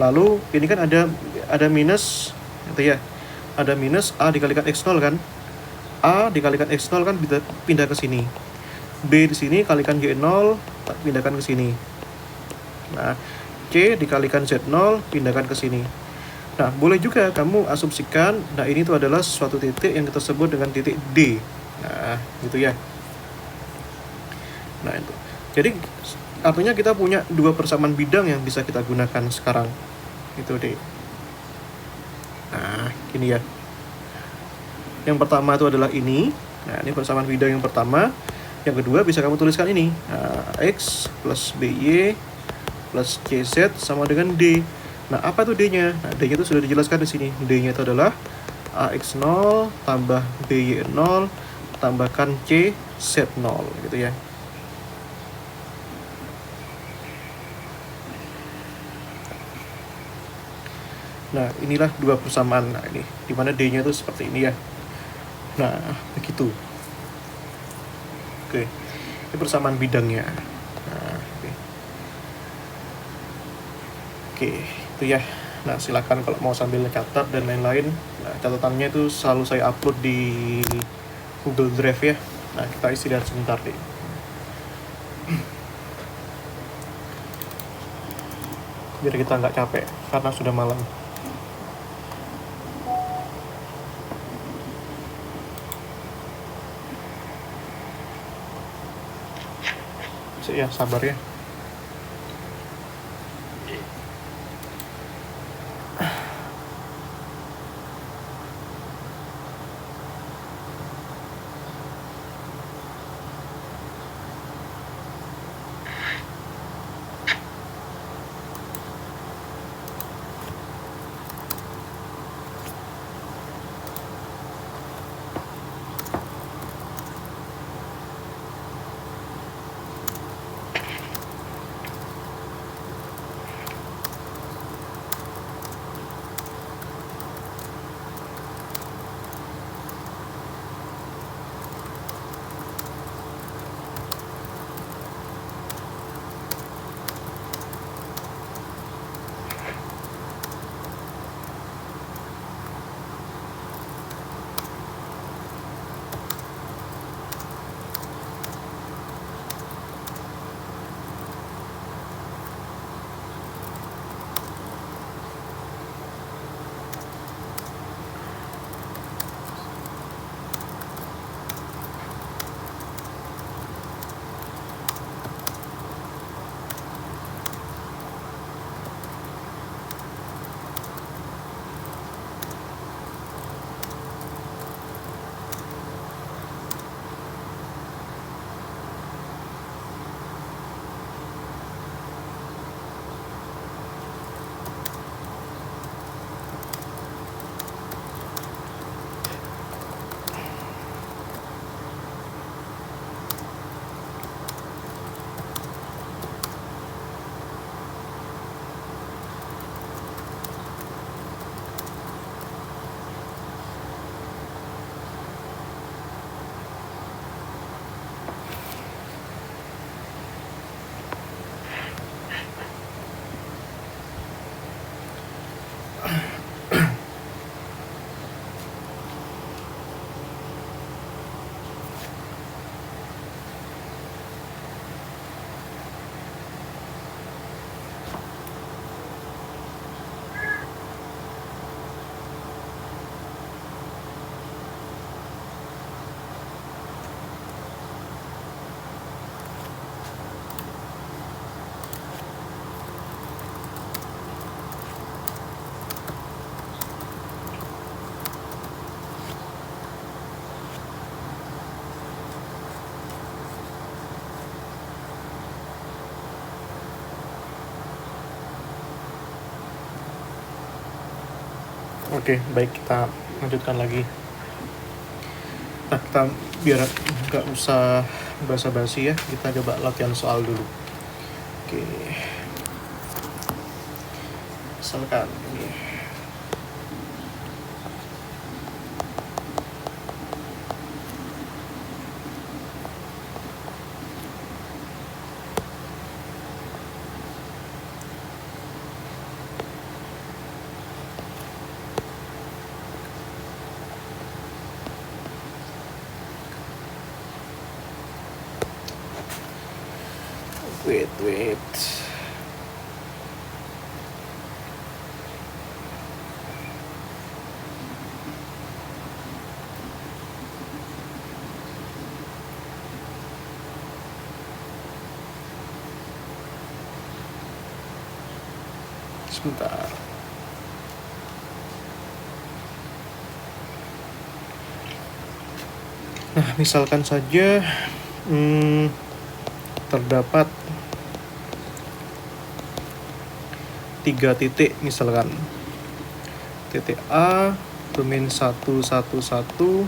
lalu ini kan ada minus gitu ya, ada minus A dikalikan X0 kan, A dikalikan X0 kan pindah ke sini, B di sini kalikan Y0 pindahkan ke sini. Nah C dikalikan Z0 pindahkan ke sini. Nah boleh juga kamu asumsikan, nah ini tuh adalah suatu titik yang kita sebut dengan titik D. Nah gitu ya. Nah itu jadi artinya kita punya dua persamaan bidang yang bisa kita gunakan sekarang itu deh. Nah gini ya, yang pertama itu adalah ini. Nah ini persamaan bidang yang pertama. Yang kedua bisa kamu tuliskan ini, nah, X plus BY plus CZ sama dengan D. Nah apa itu D-nya? Nah D-nya itu sudah dijelaskan di sini. D-nya itu adalah AX0 tambah BY0 tambahkan CZ0 gitu ya. Nah inilah dua persamaan. Nah ini dimana D-nya itu seperti ini ya. Nah begitu. Oke, ini persamaan bidangnya. Nah, oke, itu ya. Nah silakan kalau mau sambil catat dan lain-lain. Nah catatannya itu selalu saya upload di Google Drive ya. Nah kita istirahat sebentar deh. Biar kita nggak capek karena sudah malam. Ya sabar ya. Oke, baik, kita lanjutkan lagi. Nah, kita biar nggak usah basa-basi ya, kita coba latihan soal dulu. Oke. Misalkan ini Wait. Sebentar. Nah, misalkan saja terdapat 3 titik, misalkan titik A itu min 1, 1, 1,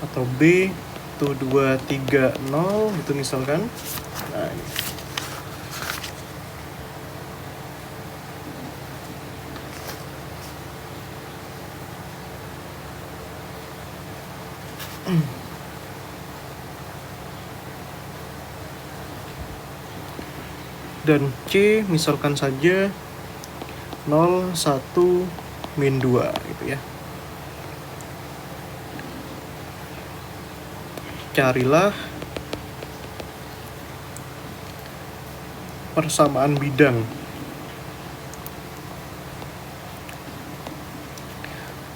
atau B itu 2, 3, 0 gitu misalkan. Nah, ini. Dan C misalkan saja 0, 1, min 2 gitu ya. Carilah persamaan bidang.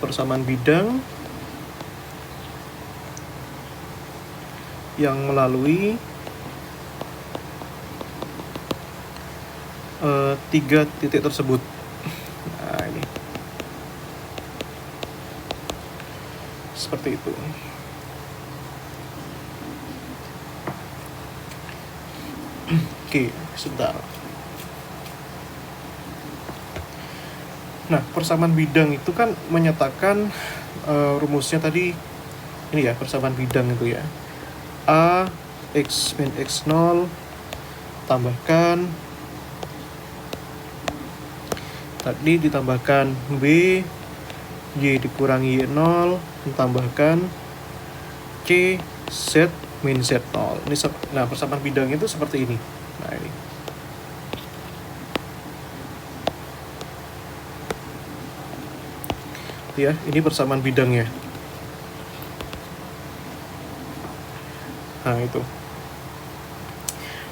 Persamaan bidang yang melalui 3 titik tersebut. Nah, ini seperti itu. Oke, sebentar. Nah, persamaan bidang itu kan menyatakan rumusnya tadi ini ya, persamaan bidang itu ya. A X min X0 tambahkan tadi ditambahkan B Y dikurangi Y0 ditambahkan C Z min Z0. Nah, persamaan bidang itu seperti ini. Nah, ini. Ya, ini persamaan bidangnya. Nah, itu.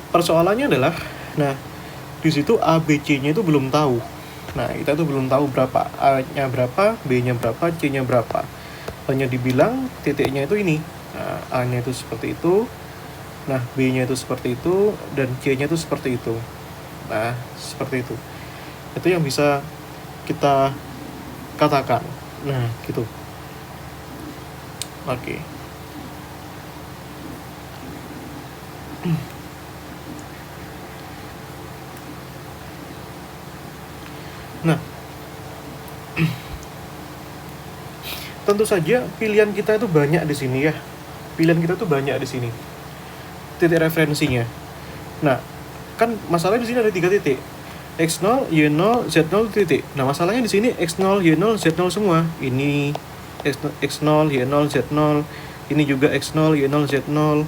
Persoalannya adalah, nah, di situ A, B, C-nya itu belum tahu. Nah, kita tuh belum tahu berapa A-nya berapa, B-nya berapa, C-nya berapa. Hanya dibilang titiknya itu ini. Nah, A-nya itu seperti itu. Nah, B-nya itu seperti itu dan C-nya itu seperti itu. Nah, seperti itu. Itu yang bisa kita katakan. Nah, gitu. Oke. Nah, tentu saja pilihan kita itu banyak di sini ya. Pilihan kita tuh banyak di sini. Titik referensinya. Nah, kan masalahnya di sini ada 3 titik. X0, Y0, Z0 titik. Nah, masalahnya di sini X0, Y0, Z0 semua. Ini X0, Y0, Z0. Ini juga X0, Y0, Z0.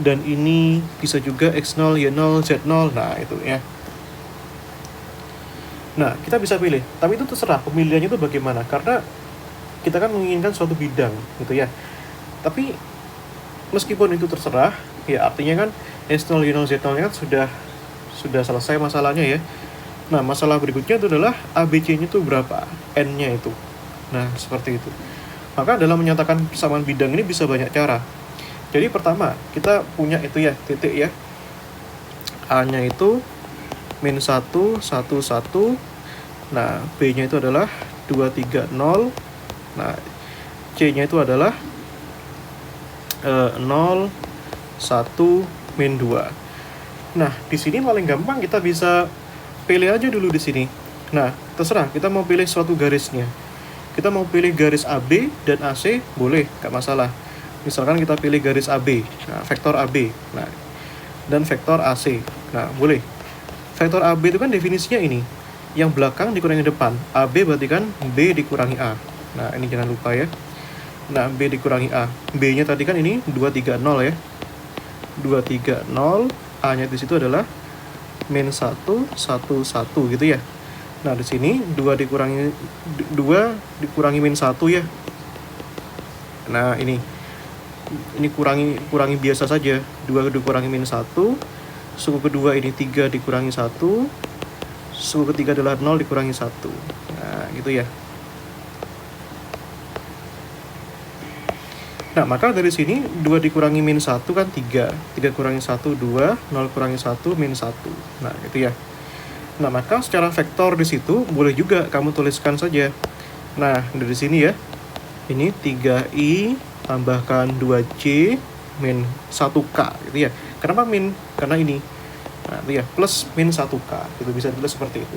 Dan ini bisa juga X0, Y0, Z0. Nah, itu ya. Nah, kita bisa pilih, tapi itu terserah pemilihannya itu bagaimana, karena kita kan menginginkan suatu bidang, gitu ya. Tapi, meskipun itu terserah, ya artinya kan X0, Y0, Z0 kan sudah selesai masalahnya ya. Nah, masalah berikutnya itu adalah ABC-nya itu berapa, N-nya itu. Nah, seperti itu. Maka dalam menyatakan persamaan bidang ini bisa banyak cara. Jadi pertama, kita punya itu ya, titik ya. A-nya itu min 1, 1, 1. Nah, B-nya itu adalah 2, 3, 0. Nah, C-nya itu adalah 0, 1, min 2. Nah, di sini paling gampang kita bisa pilih aja dulu di sini. Nah, terserah, kita mau pilih suatu garisnya. Kita mau pilih garis AB dan AC, boleh, gak masalah. Misalkan kita pilih garis AB, nah, vektor AB. Nah, dan vektor AC. Nah, boleh. Vektor AB itu kan definisinya ini. Yang belakang dikurangi depan. AB berarti kan B dikurangi A. Nah, ini jangan lupa ya. Nah, B dikurangi A. B-nya tadi kan ini 2, 3, 0 ya. 2, 3, 0. A-nya di situ adalah min 1, 1, 1 gitu ya. Nah, di sini 2 dikurangi min 1 ya. Nah, ini kurangi biasa saja. 2 dikurangi min 1, suku kedua ini 3 dikurangi 1, suku ketiga adalah 0 dikurangi 1. Nah, gitu ya. Nah, maka dari sini 2 dikurangi min 1 kan 3. 3 kurangi 1, 2. 0 kurangi 1, min 1. Nah, gitu ya. Nah, maka secara vektor di situ boleh juga kamu tuliskan saja. Nah, dari sini ya. Ini 3i tambahkan 2c min 1k gitu ya. Kenapa min? Karena ini. Nah, itu ya, plus min 1k. Itu bisa ditulis seperti itu.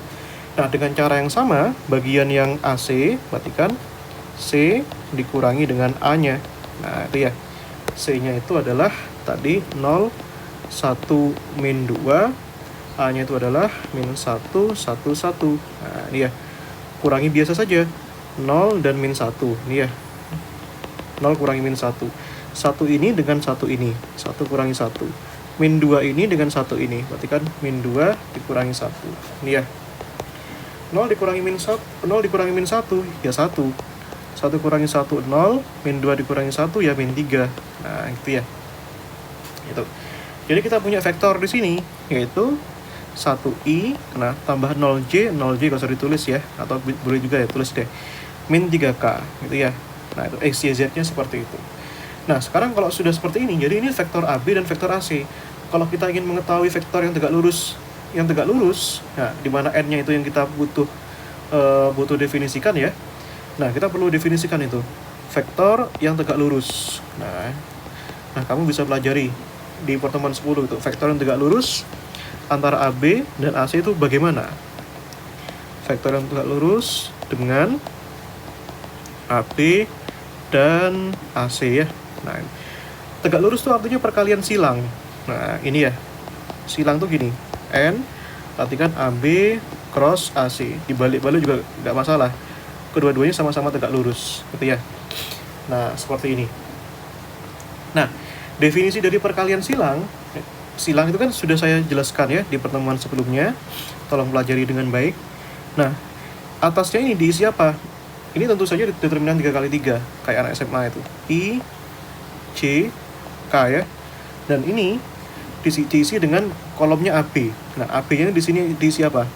Nah, dengan cara yang sama, bagian yang AC, berarti kan C dikurangi dengan A-nya. Nah, itu ya. C-nya itu adalah tadi 0, 1, min 2. A-nya itu adalah min 1, 1, 1. Nah, ini ya. Kurangi biasa saja. 0 dan min 1. Ini ya. 0 kurangi min 1. 1 ini dengan 1 ini. 1 kurangi 1. Min 2 ini dengan 1 ini. Berarti kan min 2 dikurangi 1. Ini ya. 0 dikurangi min 1. 0 dikurangi min 1. Ya 1. 1 kurangi 1, 0. Min 2 dikurangi 1, ya min 3. Nah, itu ya. Itu. Jadi kita punya vektor di sini, yaitu 1i, nah tambah 0j, 0j gak usah ditulis ya. Atau boleh juga ya, tulis deh. Min 3k, gitu ya. Nah, itu x, y, z-nya seperti itu. Nah, sekarang kalau sudah seperti ini, jadi ini vektor AB dan vektor AC. Kalau kita ingin mengetahui vektor yang tegak lurus, nah, di mana n-nya itu yang kita butuh definisikan ya. Nah, kita perlu definisikan itu. Vektor yang tegak lurus. Nah, kamu bisa pelajari di pertemuan 10 itu. Vektor yang tegak lurus antara AB dan AC itu bagaimana? Vektor yang tegak lurus dengan AB dan AC ya. Nah, tegak lurus itu artinya perkalian silang. Nah, ini ya. Silang tuh gini. N, perhatikan AB cross AC. Dibalik-balik juga nggak masalah. Kedua-duanya sama-sama tegak lurus, gitu ya. Nah, seperti ini. Nah, definisi dari perkalian silang itu kan sudah saya jelaskan ya di pertemuan sebelumnya. Tolong pelajari dengan baik. Nah, atasnya ini diisi apa? Ini tentu saja determinan 3x3, kayak anak SMA itu. I, C, K ya. Dan ini diisi dengan kolomnya AB. Nah, AB-nya di sini diisi apa?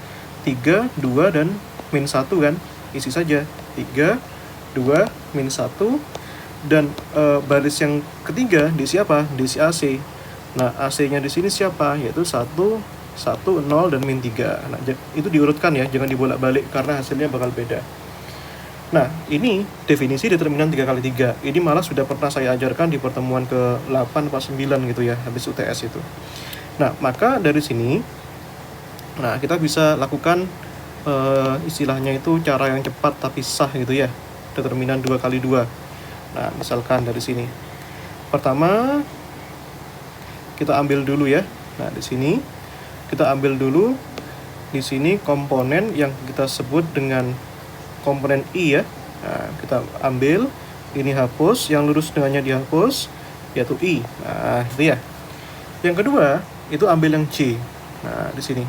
3, 2, dan min 1 kan? Isi saja 3, 2, min 1. Dan baris yang ketiga diisi apa? Diisi AC. Nah, AC-nya di sini siapa? Yaitu 1, 1, 0, dan min 3. Nah, itu diurutkan ya, jangan dibolak-balik karena hasilnya bakal beda. Nah, ini definisi determinan 3x3. Ini malah sudah pernah saya ajarkan di pertemuan ke-8 atau 9 gitu ya, habis UTS itu. Nah, maka dari sini, nah kita bisa lakukan istilahnya itu cara yang cepat tapi sah gitu ya, determinan 2x2. Nah, misalkan dari sini. Pertama, kita ambil dulu ya. Nah, di sini kita ambil dulu di sini komponen yang kita sebut dengan komponen I ya. Nah, kita ambil ini hapus, yang lurus dengannya dihapus, yaitu I. Nah, itu ya. Yang kedua, itu ambil yang C. Nah, di sini.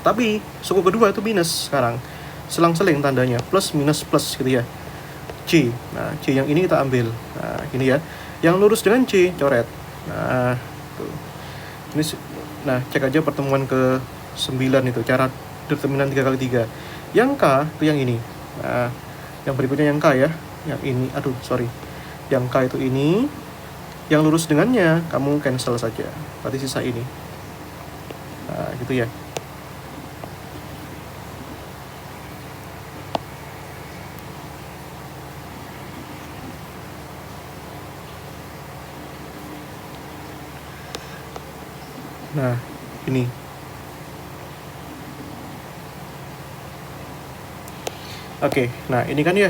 Tapi suku kedua itu minus sekarang. Selang-seling tandanya, plus minus plus gitu ya. C. Nah, C yang ini kita ambil. Nah, ini ya. Yang lurus dengan C coret. Nah, tuh. Ini cek aja pertemuan ke-9 itu cara determinan 3x3. Yang K itu yang ini. Nah, yang berikutnya yang K ya. Yang ini, yang K itu ini. Yang lurus dengannya kamu cancel saja. Berarti sisa ini. Nah, gitu ya. Nah, ini. Oke, nah ini kan ya.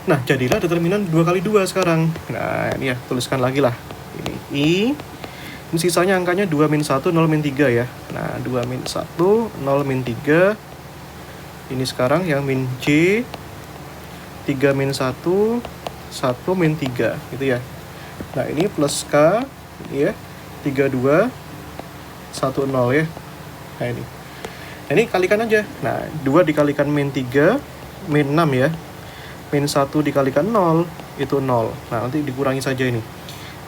Nah, jadilah determinan 2x2 sekarang. Nah, ini ya, tuliskan lagi lah. Ini I. Ini sisanya angkanya 2 min 1, 0 min 3 ya. Nah, 2 min 1, 0 min 3. Ini sekarang yang min J. 3 min 1, 1 min 3. Gitu ya. Nah, ini plus K. Ini ya. 32. 1, 0 ya. Nah, ini. Nah, ini kalikan aja. Nah, 2 dikalikan min 3, min 6 ya. Min 1 dikalikan 0, itu 0. Nah, nanti dikurangi saja ini.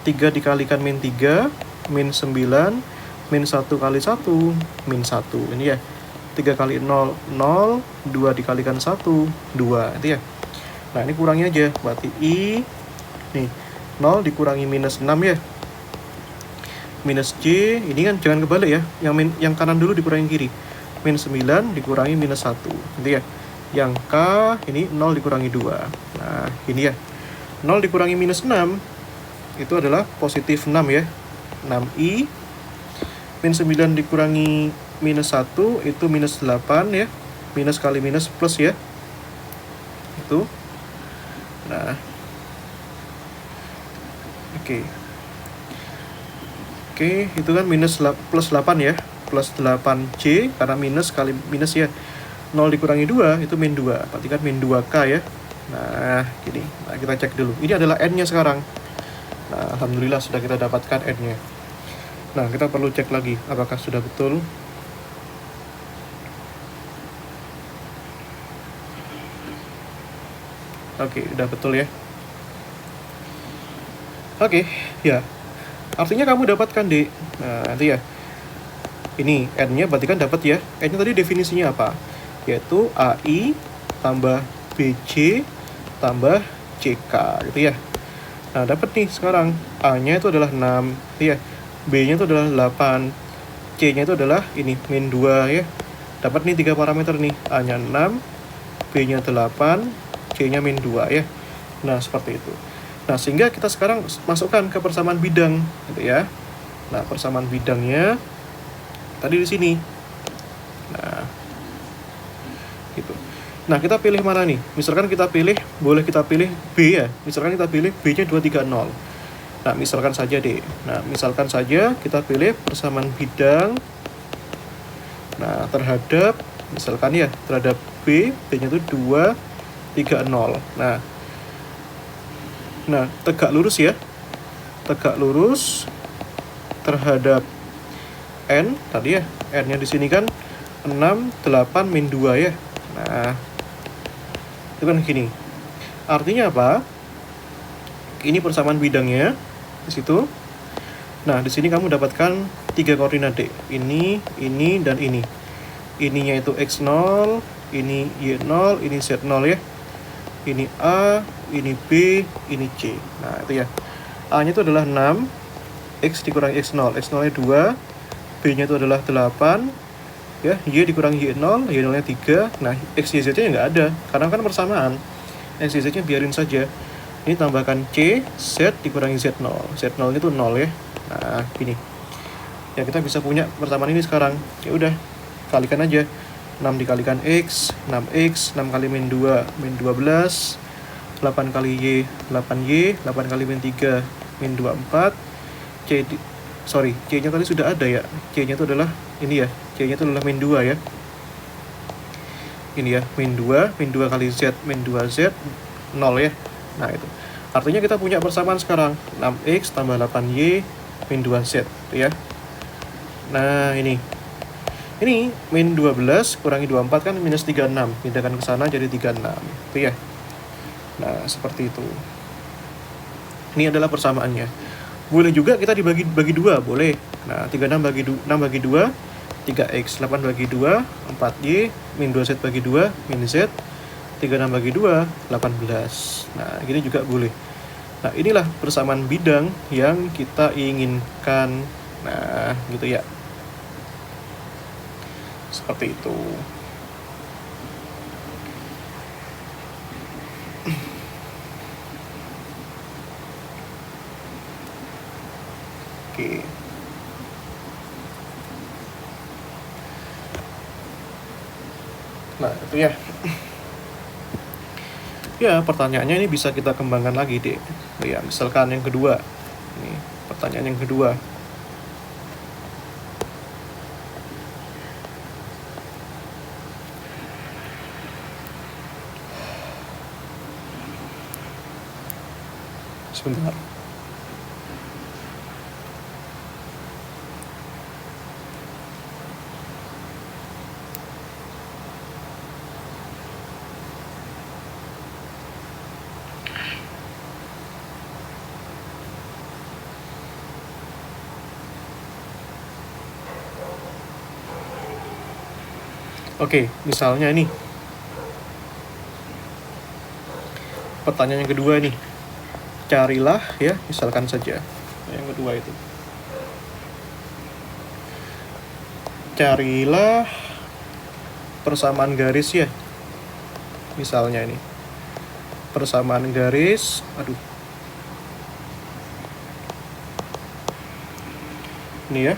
3 dikalikan min 3, min 9, min 1 kali 1, min 1. Ini ya, 3 kali 0, 0, 2 dikalikan 1, 2. Itu ya. Nah, ini kurangi aja. Berarti I, nih, 0 dikurangi minus 6 ya. Minus J, ini kan jangan kebalik ya. Yang kanan dulu dikurangi kiri. Min 9 dikurangi minus 1. Gitu ya. Yang K, ini 0 dikurangi 2. Nah, ini ya. 0 dikurangi minus 6, itu adalah positif 6 ya. 6I. Min 9 dikurangi minus 1, itu minus 8 ya. Minus kali minus plus ya. Itu. Nah. Oke, itu kan plus 8 ya. Plus 8C, karena minus kali minus ya. 0 dikurangi 2, itu min 2. Berarti kan min 2K ya. Nah, gini. Nah, kita cek dulu. Ini adalah N-nya sekarang. Nah, alhamdulillah sudah kita dapatkan N-nya. Nah, kita perlu cek lagi apakah sudah betul. Oke, udah betul ya. Oke, ya. Artinya kamu dapatkan D. Nah, nanti ya. Ini N-nya berarti kan dapat ya. N-nya tadi definisinya apa? Yaitu AI tambah BC tambah CK gitu ya. Nah, dapat nih sekarang. A-nya itu adalah 6 gitu ya. B-nya itu adalah 8. C-nya itu adalah ini min 2 ya. Dapat nih 3 parameter nih. A-nya 6, B-nya 8, C-nya min 2 ya. Nah, seperti itu. Nah, sehingga kita sekarang masukkan ke persamaan bidang gitu ya. Nah, persamaan bidangnya tadi di sini. Nah, gitu. Nah, kita pilih mana nih? Misalkan kita pilih, boleh kita pilih B ya. Misalkan kita pilih B-nya 230. Nah, misalkan saja deh. Nah, misalkan saja kita pilih persamaan bidang. Nah, terhadap, misalkan ya, terhadap B, B-nya itu 230. Nah, tegak lurus ya. Tegak lurus terhadap N, tadi ya, N-nya di sini kan 6, 8, min 2 ya. Nah, itu kan gini. Artinya apa? Ini persamaan bidangnya di situ. Nah, di sini kamu dapatkan 3 koordinat D. Ini, dan ini. Ininya itu X0, ini Y0, ini Z0 ya. Ini A, ini B, ini C. Nah, itu ya. A-nya itu adalah 6, X dikurangi X0. X0-nya 2, B-nya itu adalah 8, ya, Y dikurangi Y0, Y0-nya 3. Nah, X, Y, Z-nya nggak ada, karena kan persamaan. X, Y, Z-nya biarin saja. Ini tambahkan C, Z dikurangi Z0. Z0 itu 0 ya. Nah, gini. Ya, kita bisa punya persamaan ini sekarang. Ya udah, kalikan aja. 6 dikalikan X, 6X, 6 kali min 2, min 12. 8 kali Y, 8Y, 8 kali min 3, min 24. C-nya tadi sudah ada ya. C-nya itu adalah ini ya. C-nya itu adalah min 2 ya. Ini ya, min 2 kali Z, min 2Z, 0 ya. Nah, itu. Artinya kita punya persamaan sekarang. 6X tambah 8Y, min 2Z. Itu ya. Nah, ini. Ini, min 12 kurangi 24 kan minus 36. Pindahkan ke sana jadi 36. Itu ya. Nah, seperti itu. Ini adalah persamaannya. Boleh juga kita dibagi 2, boleh. Nah, 36 bagi 2, 3X, 8 bagi 2, 4Y, min 2Z bagi 2, min Z, 36 bagi 2, 18. Nah, gini juga boleh. Nah, inilah persamaan bidang yang kita inginkan. Nah, gitu ya. Seperti itu. Oke. Nah, itu ya. Ya, pertanyaannya ini bisa kita kembangkan lagi deh. Ya, misalkan yang kedua. Ini pertanyaan yang kedua. Sebentar. Oke, misalnya ini pertanyaan yang kedua nih, carilah ya, misalkan saja yang kedua itu, carilah persamaan garis ya, misalnya ini persamaan garis, ini ya,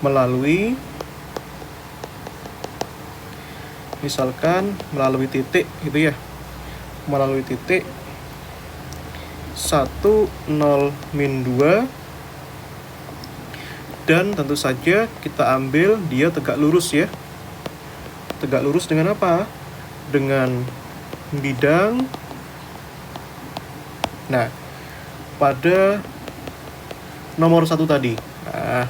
melalui, misalkan melalui titik gitu ya, melalui titik 1, 0, min 2, dan tentu saja kita ambil dia tegak lurus ya. Tegak lurus dengan apa? Dengan bidang, nah pada nomor 1 tadi. Nah,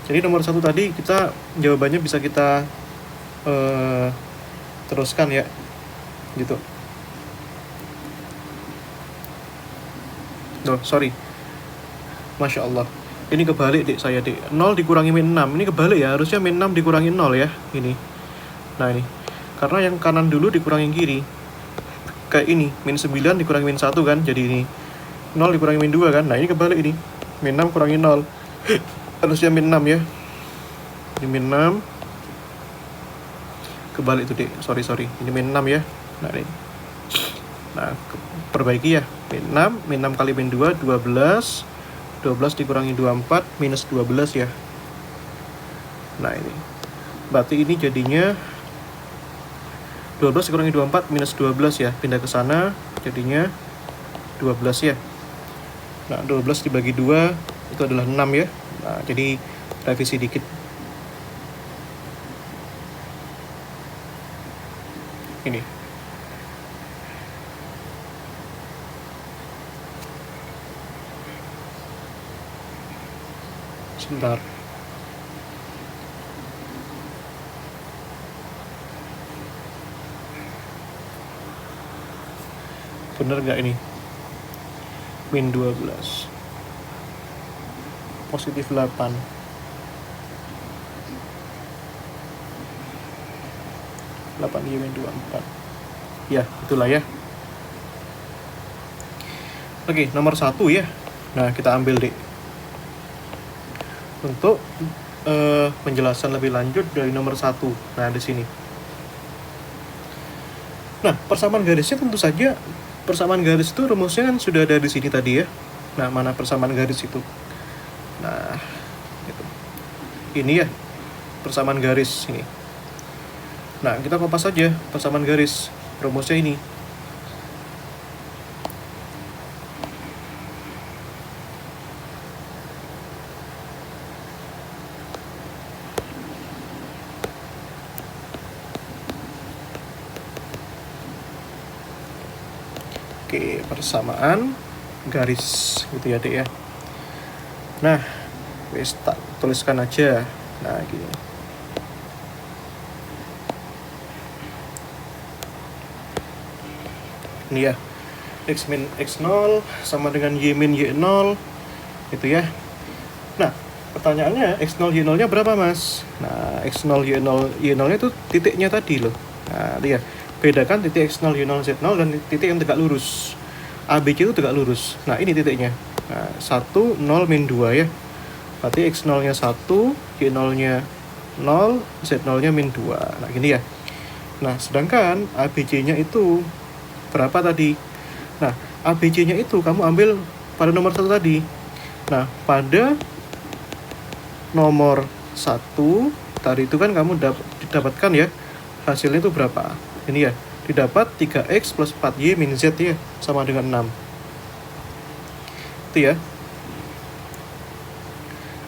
jadi nomor 1 tadi kita jawabannya bisa kita teruskan ya, gitu. Oh, sorry. Masya Allah. Ini kebalik dik saya dik. 0 dikurangi min 6. Ini kebalik ya. Harusnya min 6 dikurangi 0 ya. Ini. Nah ini. Karena yang kanan dulu dikurangi kiri. Kayak ini. Min 9 dikurangi min 1 kan. Jadi ini. 0 dikurangi min 2 kan. Nah ini kebalik ini. Min 6 kurangi 0. Harusnya min 6 ya. Ini min 6. Kebalik tuh dik. Sorry. Ini min 6 ya. Nah ini. Nah, perbaiki ya. Min 6 kali min 2, 12. 12 dikurangi 24, minus 12 ya. Nah ini. Berarti ini jadinya 12 dikurangi 24, minus 12 ya. Pindah ke sana, jadinya 12 ya. Nah, 12 dibagi 2, itu adalah 6 ya. Nah, jadi revisi dikit. Ini. Sebentar. Bener nggak ini? Min 12. Positif 8. 8 min 24. Ya, itulah ya. Oke, nomor 1 ya. Nah, kita ambil deh. Untuk penjelasan lebih lanjut dari nomor 1. Nah, di sini. Nah, persamaan garisnya tentu saja, persamaan garis itu rumusnya kan sudah ada di sini tadi ya. Nah, mana persamaan garis itu? Nah, gitu. Ini ya, persamaan garis ini. Nah, kita kopas saja persamaan garis. Rumusnya ini. Oke, persamaan garis gitu ya, Dek ya. Nah, wis tak tuliskan aja. Nah, gini. Ini ya. X min X0 sama dengan Y min Y0 gitu ya. Nah, pertanyaannya X0 Y0-nya berapa, Mas? Nah, X0 Y0-nya itu titiknya tadi loh. Nah, lihat. Bedakan titik X0, Y0, Z0 dan titik yang tegak lurus. ABC itu tegak lurus. Nah, ini titiknya. Nah, 1, 0, min 2 ya. Berarti X0-nya 1, Y0-nya 0, Z0-nya min 2. Nah, gini ya. Nah, sedangkan ABC-nya itu berapa tadi? Nah, ABC-nya itu kamu ambil pada nomor 1 tadi. Nah, pada nomor 1 tadi itu kan kamu didapatkan ya. Hasilnya itu berapa? Ini ya, didapat 3x plus 4y min z ya, sama dengan 6. Itu ya.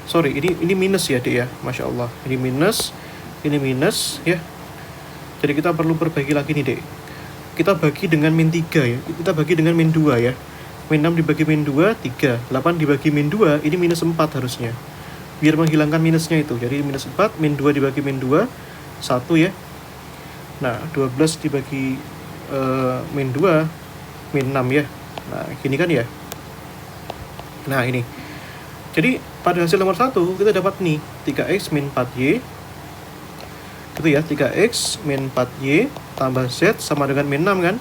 Sorry, ini minus ya, Dek ya. Masya Allah. Ini minus ya. Jadi kita perlu perbaiki lagi nih, Dek. Kita bagi dengan min 3 ya. Kita bagi dengan min 2 ya. Min 6 dibagi min 2, 3. 8 dibagi min 2, ini minus 4 harusnya. Biar menghilangkan minusnya itu. Jadi minus 4, min 2 dibagi min 2, 1 ya. Nah, 12 dibagi min 2, min 6 ya. Nah, gini kan ya. Nah, ini. Jadi, pada hasil nomor 1, kita dapat nih, 3x min 4y Gitu ya, 3x min 4y tambah z sama dengan min 6 kan.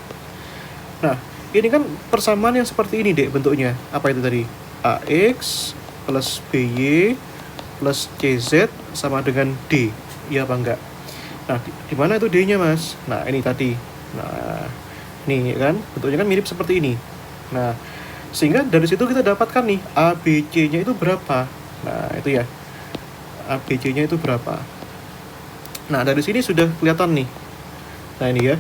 Nah, ini kan persamaan yang seperti ini dek bentuknya. Apa itu tadi? ax plus by plus cz sama dengan d. Iya apa enggak? Nah, di mana itu d-nya mas? Nah, ini tadi. Nah, ini kan bentuknya kan mirip seperti ini. Nah, sehingga dari situ kita dapatkan nih ABC-nya itu berapa. Nah, itu ya. ABC-nya itu berapa. Nah, dari sini sudah kelihatan nih. Nah, ini ya.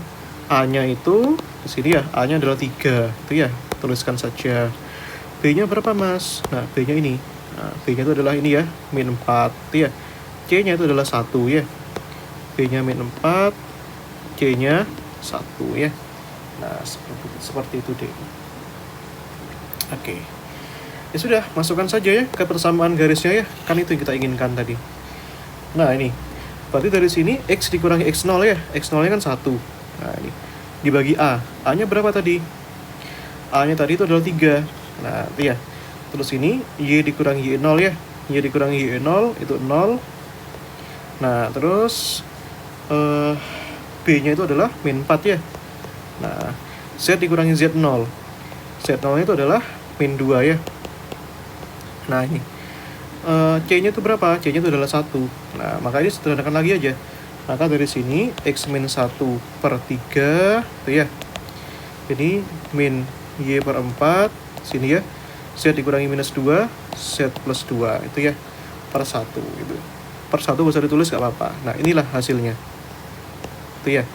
A-nya itu di sini ya. A-nya adalah 3. Itu ya. Tuliskan saja. B-nya berapa, Mas? Nah, B-nya ini. Nah, B-nya itu adalah ini ya, min 4 ya. C-nya itu adalah 1 ya. B-nya min 4, C-nya 1 ya. Nah, seperti itu deh. Oke. Ya sudah, masukkan saja ya ke persamaan garisnya ya. Kan itu yang kita inginkan tadi. Nah, ini. Berarti dari sini X dikurangi X0 ya. X0-nya kan 1. Nah, ini. Dibagi A. A-nya berapa tadi? A-nya tadi itu adalah 3. Nah, itu ya. Terus ini Y dikurangi Y0 ya. Y dikurangi Y0 itu 0. Nah, terus B-nya itu adalah min 4 ya. Nah, Z dikurangi Z0. Z0-nya itu adalah min 2 ya. Nah, ini. C-nya itu berapa? C-nya itu adalah 1. Nah, maka ini sederhanakan lagi aja. Maka dari sini X min 1 per 3 itu ya. Jadi min Y per 4 sini ya. Z dikurangi minus 2, Z plus 2 itu ya. Per 1 gitu. Per 1 bisa ditulis gak apa-apa. Nah, inilah hasilnya. Itu ya.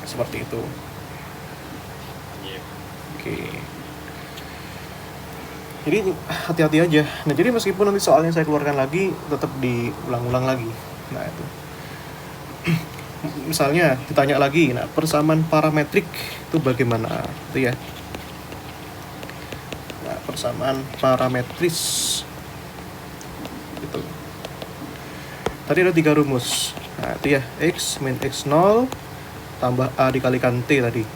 Seperti itu. Oke. Jadi hati-hati aja. Nah, jadi meskipun nanti soalnya saya keluarkan lagi, tetap diulang-ulang lagi. Nah, itu. Misalnya ditanya lagi, nah persamaan parametrik itu bagaimana? Itu ya. Nah, persamaan parametris. Itu. Tadi ada 3 rumus. Nah, itu ya, X min X0 tambah A dikalikan T tadi.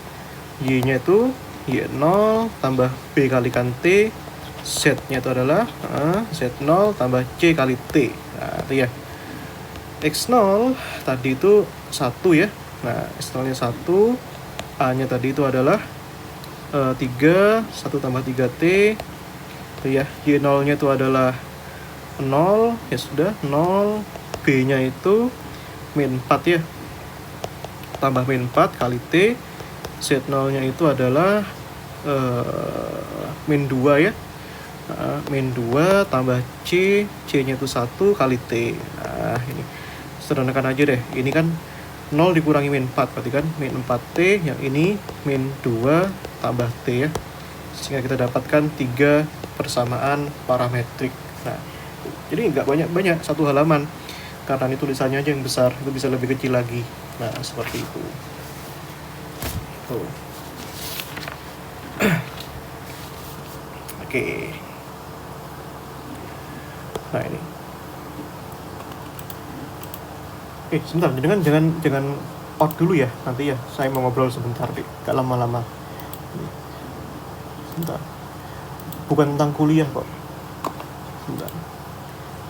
Y-nya itu Y0 tambah B kalikan T. Z-nya itu adalah Z0 tambah C kali T. Nah, itu ya. X0 tadi itu 1 ya. Nah, X0-nya 1. A-nya tadi itu adalah 3. 1 tambah 3T. Itu ya. Y0-nya itu adalah 0. Ya sudah, 0. B-nya itu min 4 ya. Tambah min 4 kali T. Z0-nya itu adalah min 2 ya. Min 2 tambah C. C-nya itu 1 kali T. Nah, ini sederhanakan aja deh. Ini kan 0 dikurangi min 4 berarti kan min 4T. Yang ini min 2 tambah T ya. Sehingga kita dapatkan 3 persamaan parametrik. Nah, jadi nggak banyak-banyak, satu halaman. Karena ini tulisannya aja yang besar, itu bisa lebih kecil lagi. Nah, seperti itu. Tuh. Oke. Nah, ini. Sebentar, jangan out dulu ya. Nanti ya, saya mau ngobrol sebentar deh, gak lama-lama. Sebentar. Bukan tentang kuliah kok. Sebentar.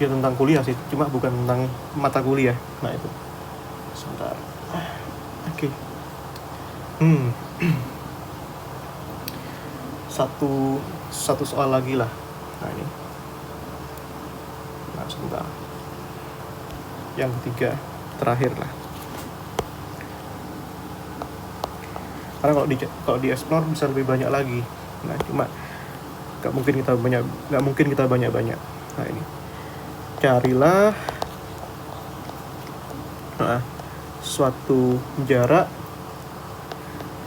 Ya tentang kuliah sih, cuma bukan tentang mata kuliah. Nah, itu. Sebentar. Oke. Satu soal lagi lah. Nah, ini. Nah, sebentar. Yang ketiga, terakhir lah. Karena kalau di explore bisa lebih banyak lagi. Nah, cuma nggak mungkin kita banyak. Nah, ini. Carilah suatu jarak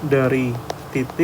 dari titik